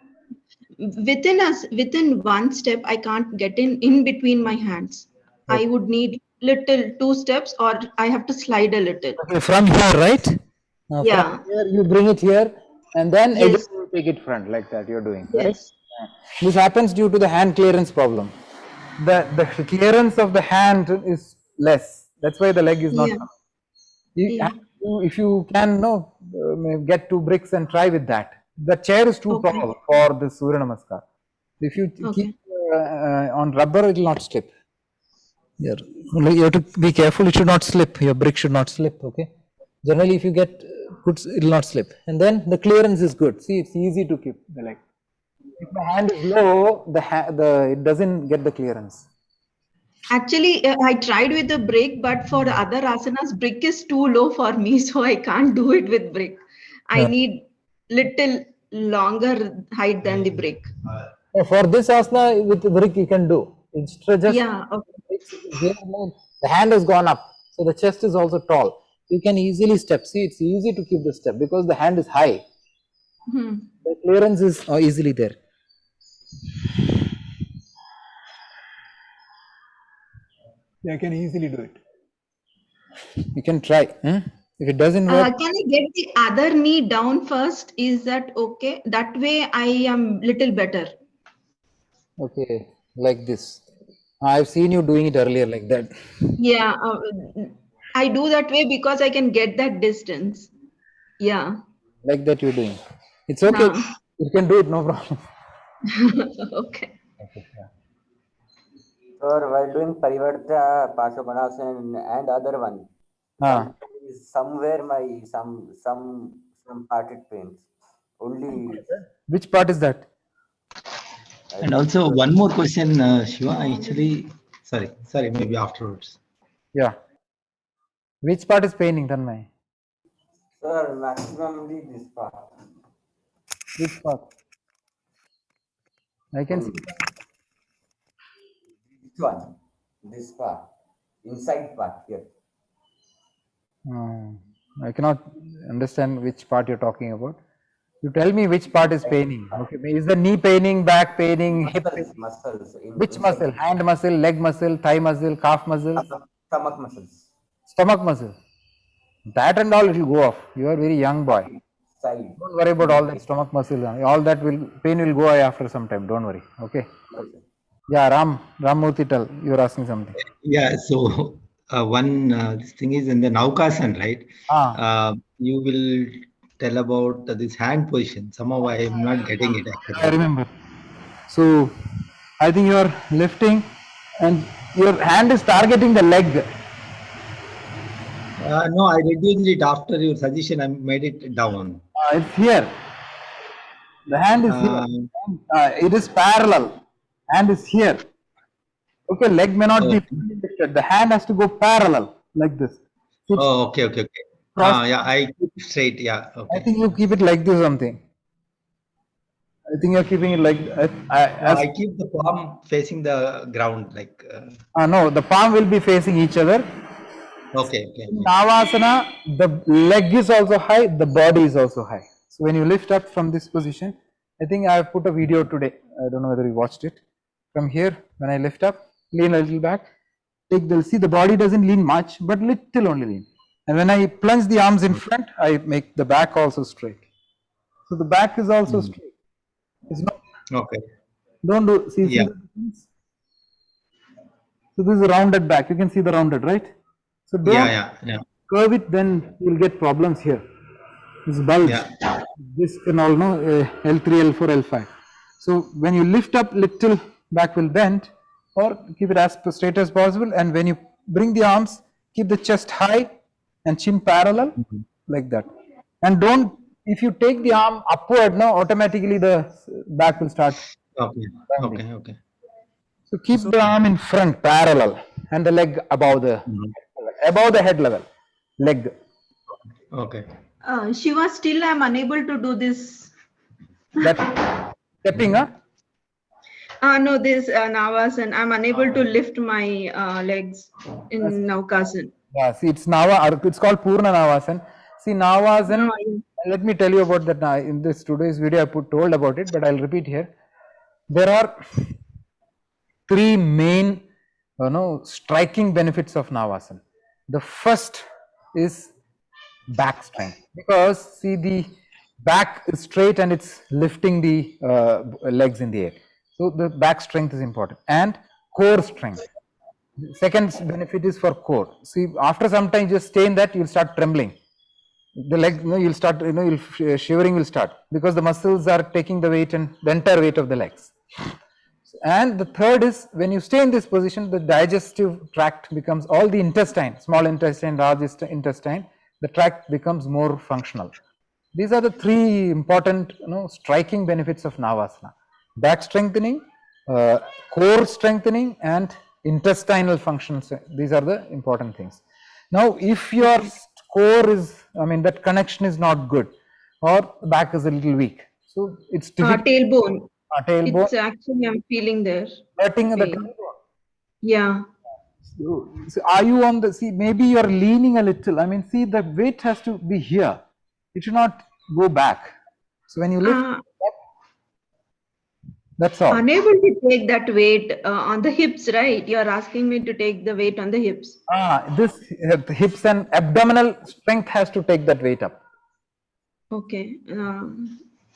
[SPEAKER 9] Within 1 step, I can't get in between my hands.
[SPEAKER 1] Okay.
[SPEAKER 9] I would need little 2 steps, or I have to slide a little.
[SPEAKER 1] Okay, from here, right?
[SPEAKER 9] Yeah.
[SPEAKER 1] From here, you bring it here, and then again
[SPEAKER 9] Yes.
[SPEAKER 1] you take it front like that. You're doing right.
[SPEAKER 9] Yes.
[SPEAKER 1] This happens due to the hand clearance problem. The clearance of the hand is less. That's why the leg is not.
[SPEAKER 9] Yeah.
[SPEAKER 1] coming.
[SPEAKER 9] Yeah.
[SPEAKER 1] If you can get 2 bricks and try with that. The chair is too
[SPEAKER 9] Okay.
[SPEAKER 1] tall for the Surya Namaskar. If you
[SPEAKER 9] Okay.
[SPEAKER 1] keep on rubber, it will not slip. Yeah. You have to be careful. It should not slip. Your brick should not slip. Okay. Generally, if you get good, it will not slip. And then the clearance is good. See, it's easy to keep the leg. If my hand is low, it doesn't get the clearance.
[SPEAKER 9] Actually, I tried with the brick, but for other asanas, brick is too low for me, so I can't do it with brick. I
[SPEAKER 1] Yeah.
[SPEAKER 9] need little longer height than the brick.
[SPEAKER 1] For this asana, with the brick, you can do. It's just
[SPEAKER 9] Yeah. Okay.
[SPEAKER 1] the hand has gone up, so the chest is also tall. You can easily step. See, it's easy to keep the step because the hand is high.
[SPEAKER 9] Hmm.
[SPEAKER 1] The clearance is easily there. I can easily do it. You can try. If it doesn't work,
[SPEAKER 9] Can I get the other knee down first? Is that okay? That way I am little better.
[SPEAKER 1] okay, like this. I've seen you doing it earlier like that.
[SPEAKER 9] Yeah, I do that way because I can get that distance. Yeah.
[SPEAKER 1] Like that you're doing. It's okay. You can do it, no problem.
[SPEAKER 9] Okay.
[SPEAKER 1] Okay, yeah.
[SPEAKER 2] Sir, while doing Parivarta, Parsvakonasana and other one, somewhere my some part it pains. Only
[SPEAKER 1] Which part is that?
[SPEAKER 5] And also one more question, Shiva, actually, sorry, maybe afterwards.
[SPEAKER 1] Yeah. Which part is paining, Tanmay?
[SPEAKER 2] sir, maximally this part.
[SPEAKER 1] Which part? I can see.
[SPEAKER 2] This part, inside part here.
[SPEAKER 1] I cannot understand which part you're talking about. You tell me which part is paining. Okay, is the knee paining, back paining, hip paining?
[SPEAKER 2] Muscles.
[SPEAKER 1] Which muscle? Hand muscle, leg muscle, thigh muscle, calf muscle,
[SPEAKER 2] Stomach muscles.
[SPEAKER 1] stomach muscle. That and all it will go off. You are very young boy.
[SPEAKER 2] Side.
[SPEAKER 1] Don't worry about all that stomach muscle. All that pain will go away after some time. Don't worry. Okay. Yeah, Rammurthy, tell. You are asking something.
[SPEAKER 5] Yeah, so this thing is in the Naukasan, right? You will tell about this hand position. Somehow I am not getting it actually.
[SPEAKER 1] I remember. So, I think you are lifting and your hand is targeting the leg.
[SPEAKER 5] No, I reduced it after your suggestion. I made it down.
[SPEAKER 1] It's here. The hand is here. It is parallel. Hand is here. Okay, leg may not be lifted. The hand has to go parallel like this.
[SPEAKER 5] Okay. Yeah, I keep it straight. Yeah. Okay.
[SPEAKER 1] I think you keep it like this something. I think you're keeping it like
[SPEAKER 5] I keep the palm facing the ground, like.
[SPEAKER 1] No, the palm will be facing each other.
[SPEAKER 5] Okay.
[SPEAKER 1] In Navasana, the leg is also high, the body is also high. So when you lift up from this position, I think I have put a video today. I don't know whether you watched it. From here, when I lift up, lean a little back, see the body doesn't lean much, but little only lean. And when I plunge the arms in front, I make the back also straight. So the back is also straight. It's not.
[SPEAKER 5] Okay.
[SPEAKER 1] Don't do. See the difference? So this is a rounded back. You can see the rounded, right? So don't curve it, then you will get problems here. This bulge, this can all know L3, L4, L5. So when you lift up, little back will bend, or keep it as straight as possible. And when you bring the arms, keep the chest high and chin parallel, like that. And don't, if you take the arm upward, no, automatically the back will start.
[SPEAKER 5] Okay.
[SPEAKER 1] So keep the arm in front, parallel, and the leg above the head level, leg.
[SPEAKER 5] Okay.
[SPEAKER 9] Shiva, still I'm unable to do this.
[SPEAKER 1] That stepping, huh?
[SPEAKER 9] No, this Navasan. I'm unable to lift my legs in Naukasan.
[SPEAKER 1] Yeah, see, it's it's called Purna Navasan. See, Navasan,
[SPEAKER 9] No,
[SPEAKER 1] let me tell you about that now. In this today's video, I told about it, but I'll repeat here. There are three main, striking benefits of Navasan. The first is back strength, because see, the back is straight and it's lifting the legs in the air. So the back strength is important, and core strength. Second benefit is for core. See, after some time, just stay in that, you'll start trembling. The leg, you'll start, shivering will start, because the muscles are taking the weight and the entire weight of the legs. And the third is, when you stay in this position, the digestive tract becomes, all the intestine, small intestine, large intestine, the tract becomes more functional. These are the three important, striking benefits of Navasana: back strengthening, core strengthening, and intestinal functions. These are the important things. Now, if your core is, that connection is not good, or back is a little weak, so it's difficult.
[SPEAKER 9] tailbone.
[SPEAKER 1] Tailbone.
[SPEAKER 9] It's actually, I'm feeling there.
[SPEAKER 1] Hurting the
[SPEAKER 9] pain.
[SPEAKER 1] tailbone.
[SPEAKER 9] Yeah.
[SPEAKER 1] So are you on the, see, maybe you're leaning a little. See, the weight has to be here. It should not go back. So when you lift up, that's all.
[SPEAKER 9] Unable to take that weight on the hips, right? You're asking me to take the weight on the hips.
[SPEAKER 1] This hips and abdominal strength has to take that weight up.
[SPEAKER 9] Okay.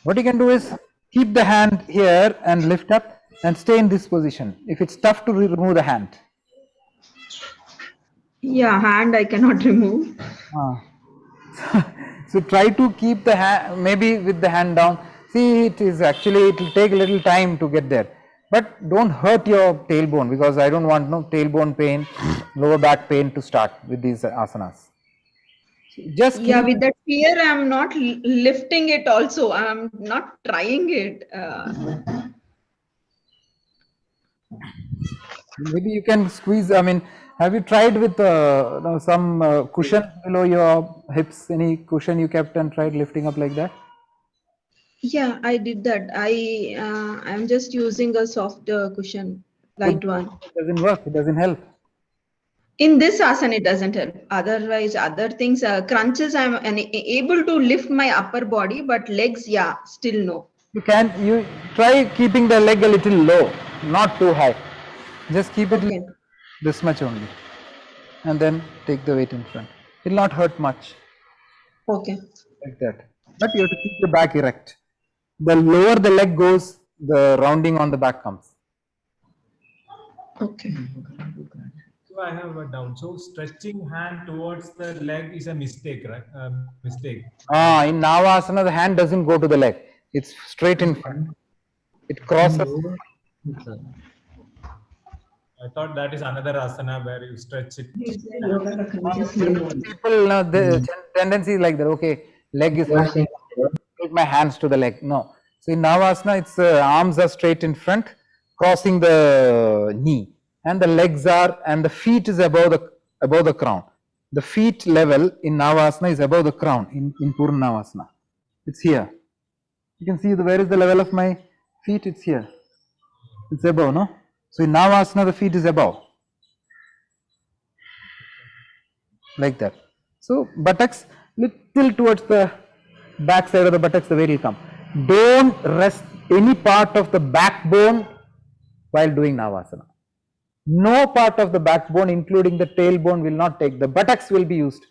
[SPEAKER 1] What you can do is keep the hand here and lift up and stay in this position. If it's tough to remove the hand.
[SPEAKER 9] Yeah, hand I cannot remove.
[SPEAKER 1] So try to keep the hand, maybe with the hand down. See, it is actually, it will take a little time to get there. But don't hurt your tailbone, because I don't want no tailbone pain, lower back pain to start with these asanas. Just
[SPEAKER 9] yeah, with that fear, I'm not lifting it also. I'm not trying it.
[SPEAKER 1] Maybe you can squeeze, have you tried with some cushion below your hips? Any cushion you kept and tried lifting up like that?
[SPEAKER 9] Yeah, I did that. I'm just using a soft cushion, light one.
[SPEAKER 1] It doesn't work. It doesn't help.
[SPEAKER 9] In this asana, it doesn't help. Otherwise, other things, crunches, I'm able to lift my upper body, but legs, yeah, still no.
[SPEAKER 1] You try keeping the leg a little low, not too high. Just keep it this much only, and then take the weight in front. It will not hurt much.
[SPEAKER 9] Okay.
[SPEAKER 1] Like that. But you have to keep the back erect. The lower the leg goes, the rounding on the back comes.
[SPEAKER 9] Okay.
[SPEAKER 6] So I have a doubt. So stretching hand towards the leg is a mistake, right? Mistake.
[SPEAKER 1] In Navasana, the hand doesn't go to the leg. It's straight in front. It crosses.
[SPEAKER 6] I thought that is another asana where you stretch it.
[SPEAKER 1] People, the tendency is like that. Okay, leg is take my hands to the leg. No. So in Navasana, it's arms are straight in front, crossing the knee, and the legs are, and the feet is above the crown. The feet level in Navasana is above the crown in Purna Navasana. It's here. You can see where is the level of my feet? It's here. It's above, no? So in Navasana, the feet is above. Like that. So buttocks little towards the back side of the buttocks, the weight will come. Don't rest any part of the backbone while doing Navasana. No part of the backbone, including the tailbone, will not take. The buttocks will be used.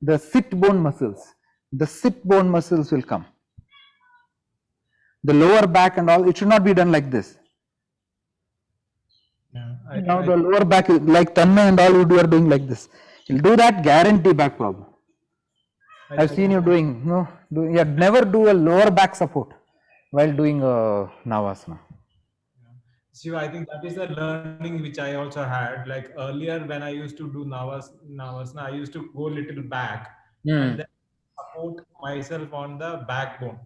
[SPEAKER 1] The sit bone muscles. The sit bone muscles will come. The lower back and all, it should not be done like this.
[SPEAKER 6] Yeah,
[SPEAKER 1] Now the lower back, like Tanmay and all you are doing like this. You'll do that, guarantee back problem. I've seen you doing, never do a lower back support while doing Navasana.
[SPEAKER 6] Shiva, I think that is the learning which I also had. Like earlier when I used to do Navasana, I used to go little back and then support myself on the backbone.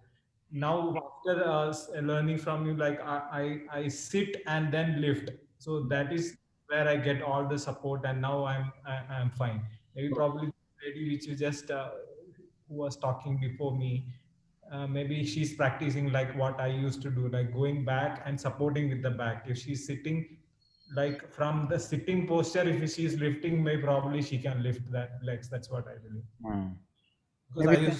[SPEAKER 6] Now after learning from you, like I sit and then lift. So that is where I get all the support, and now I'm fine. Maybe probably the lady which you just who was talking before me, maybe she's practicing like what I used to do, like going back and supporting with the back. If she's sitting, like from the sitting posture, if she's lifting, maybe probably she can lift that legs. That's what I believe. Because
[SPEAKER 1] Maybe
[SPEAKER 6] I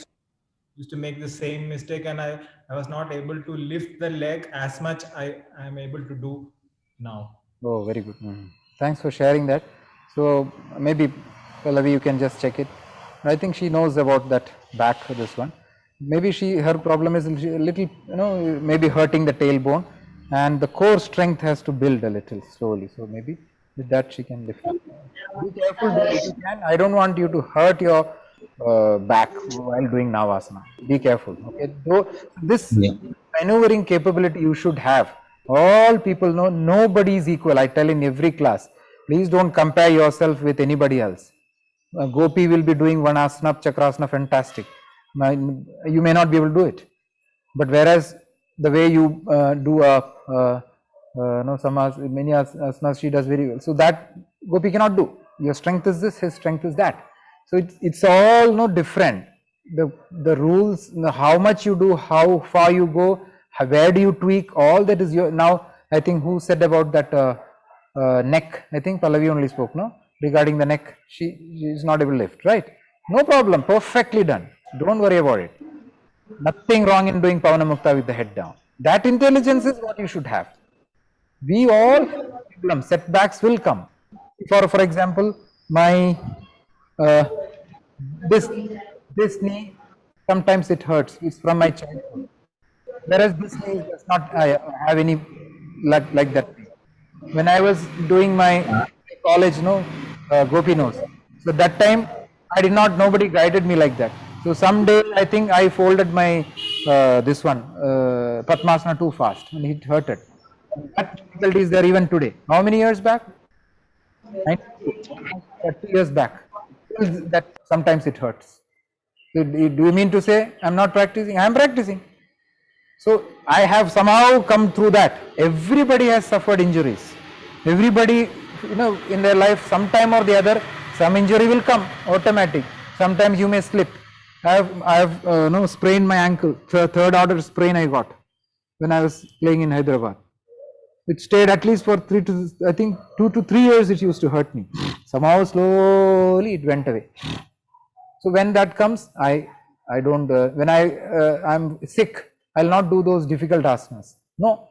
[SPEAKER 6] used to make the same mistake, and I was not able to lift the leg as much I am able to do now.
[SPEAKER 1] Oh, very good. Thanks for sharing that. So maybe Pallavi, you can just check it. I think she knows about that back, this one. Maybe her problem is a little, maybe hurting the tailbone, and the core strength has to build a little slowly. So maybe with that she can lift up. Be careful if you can. I don't want you to hurt your back while doing Navasana. Be careful. Okay. So this maneuvering capability you should have. All people know nobody is equal. I tell in every class, please don't compare yourself with anybody else. Gopi will be doing one asana, chakrasana, fantastic. You may not be able to do it. But whereas the way you do many asanas she does very well. So that Gopi cannot do. Your strength is this, his strength is that. So it's all different. The rules, how much you do, how far you go, where do you tweak, all that is your. Now I think who said about that neck? I think Pallavi only spoke, no? Regarding the neck, she is not able to lift, right? No problem, perfectly done. Don't worry about it. Nothing wrong in doing Pavana Mukta with the head down. That intelligence is what you should have. We all have problems, setbacks will come. For example, my this knee, sometimes it hurts. It's from my childhood. Whereas this knee does not have any like that. When I was doing my college, Gopi knows. So that time nobody guided me like that. So someday I think I folded my this one Padmasana too fast and it hurted. That difficulty is there even today. How many years back? 30 years back. That sometimes it hurts. So do you mean to say I'm not practicing? I am practicing. So I have somehow come through that. Everybody has suffered injuries. Everybody, in their life, sometime or the other, some injury will come, automatic. Sometimes you may slip. I have sprained my ankle. Third order sprain I got when I was playing in Hyderabad. It stayed at least for 2 to 3 years. It used to hurt me. Somehow slowly it went away. So when that comes, I don't. When I'm sick, I'll not do those difficult asanas. No,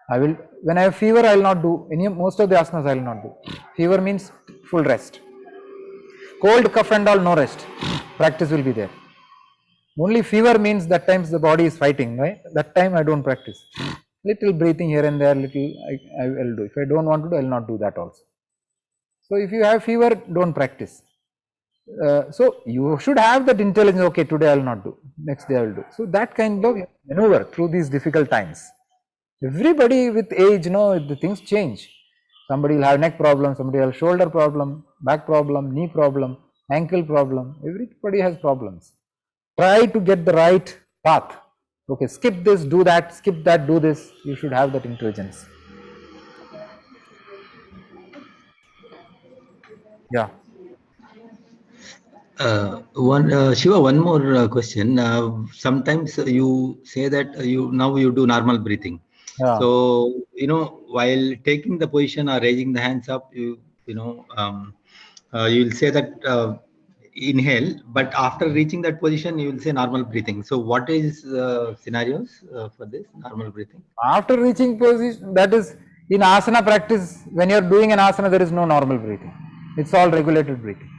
[SPEAKER 1] I will. When I have fever, I'll not do most of the asanas. I will not do. Fever means full rest. Cold, cough and all, no rest. Practice will be there. Only fever means that times the body is fighting, right? That time I don't practice. Little breathing here and there, little I will do. If I don't want to do, I will not do that also. So if you have fever, don't practice. So you should have that intelligence. Okay, today I will not do. Next day I will do. So that kind of maneuver through these difficult times. Everybody with age, the things change. Somebody will have neck problem, somebody will have shoulder problem, back problem, knee problem, ankle problem. Everybody has problems. Try to get the right path. Okay, skip this, do that, skip that, do this. You should have that intelligence. Yeah.
[SPEAKER 5] Shiva, one more question. Sometimes you say that now you do normal breathing.
[SPEAKER 1] Yeah.
[SPEAKER 5] So while taking the position or raising the hands up, you'll say that inhale, but after reaching that position, you will say normal breathing. So what is scenarios for this normal breathing?
[SPEAKER 1] After reaching position, that is in asana practice. When you are doing an asana, there is no normal breathing. It's all regulated breathing.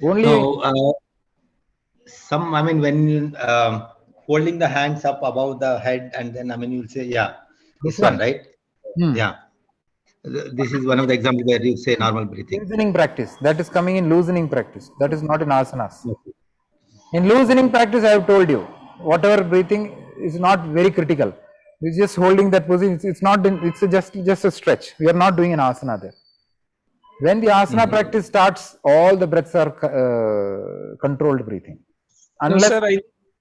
[SPEAKER 1] Only
[SPEAKER 5] when holding the hands up above the head, and then you'll say, yeah, this one, right? Yeah. This is one of the examples where you say normal breathing.
[SPEAKER 1] Loosening practice. That is coming in loosening practice. That is not in asanas. Okay. In loosening practice, I have told you, whatever breathing is not very critical. It's just holding that position. It's not. It's just a stretch. We are not doing an asana there. When the asana practice starts, all the breaths are controlled breathing.
[SPEAKER 8] Unless, no, sir,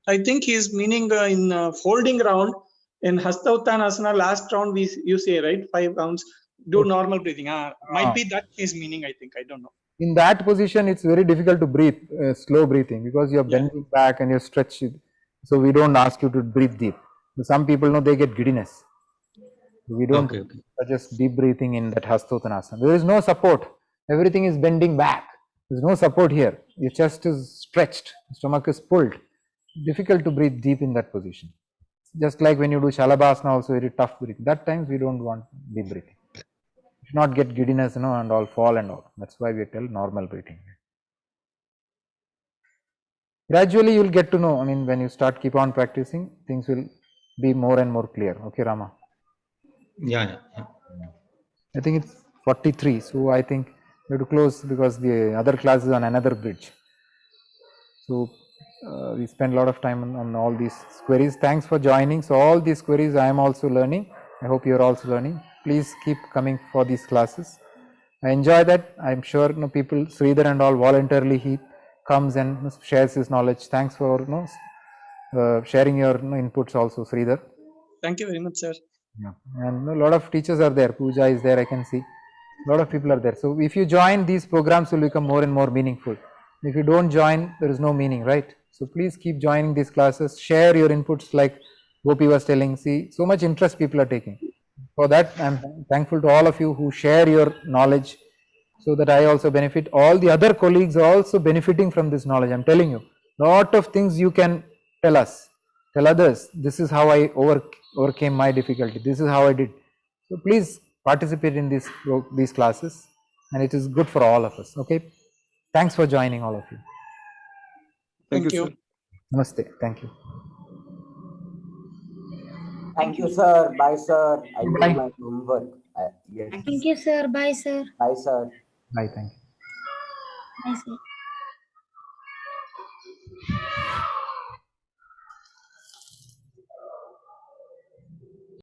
[SPEAKER 8] I think he's meaning in folding round, in Hasta Uttanasana, last round you say, right, 5 rounds, do normal breathing. Might be that his meaning, I think. I don't know.
[SPEAKER 1] In that position, it's very difficult to breathe, slow breathing, because you're bending back and you're stretching. So we don't ask you to breathe deep. Some people know they get giddiness. We don't
[SPEAKER 5] Okay, okay.
[SPEAKER 1] suggest deep breathing in that Hasta Uttanasana. There is no support. Everything is bending back. There's no support here. Your chest is stretched, stomach is pulled. Difficult to breathe deep in that position. Just like when you do Shalabhasana, also very tough breathing. That times we don't want deep breathing. You should not get giddiness, and all fall and all. That's why we tell normal breathing. Gradually, you'll get to know. I mean, when you start keep on practicing, things will be more and more clear. Okay, Rama.
[SPEAKER 5] Yeah, yeah.
[SPEAKER 1] I think it's 43. So I think we have to close because the other class is on another bridge. So we spend a lot of time on all these queries. Thanks for joining. So all these queries I am also learning. I hope you are also learning. Please keep coming for these classes. I enjoy that. I am sure people, Sridhar and all, voluntarily he comes and shares his knowledge. Thanks for sharing your inputs also, Sridhar.
[SPEAKER 8] Thank you very much, sir.
[SPEAKER 1] Yeah. And a lot of teachers are there. Pooja is there, I can see. A lot of people are there. So if you join, these programs will become more and more meaningful. If you don't join, there is no meaning, right? So please keep joining these classes. Share your inputs like Gopi was telling. See, so much interest people are taking. For that, I am thankful to all of you who share your knowledge so that I also benefit. All the other colleagues are also benefiting from this knowledge. I am telling you, lot of things you can tell us, tell others. This is how I overcame my difficulty. This is how I did. So please participate in these classes, and it is good for all of us. Okay. Thanks for joining, all of you.
[SPEAKER 8] Thank you.
[SPEAKER 3] sir.
[SPEAKER 1] Namaste. Thank you.
[SPEAKER 2] Thank you, sir. Bye, sir. I'll do
[SPEAKER 1] Bye.
[SPEAKER 2] my homework. Yes.
[SPEAKER 4] Thank you, sir. Bye, sir.
[SPEAKER 2] Bye, sir.
[SPEAKER 1] Bye. Thank you.
[SPEAKER 4] Bye, sir.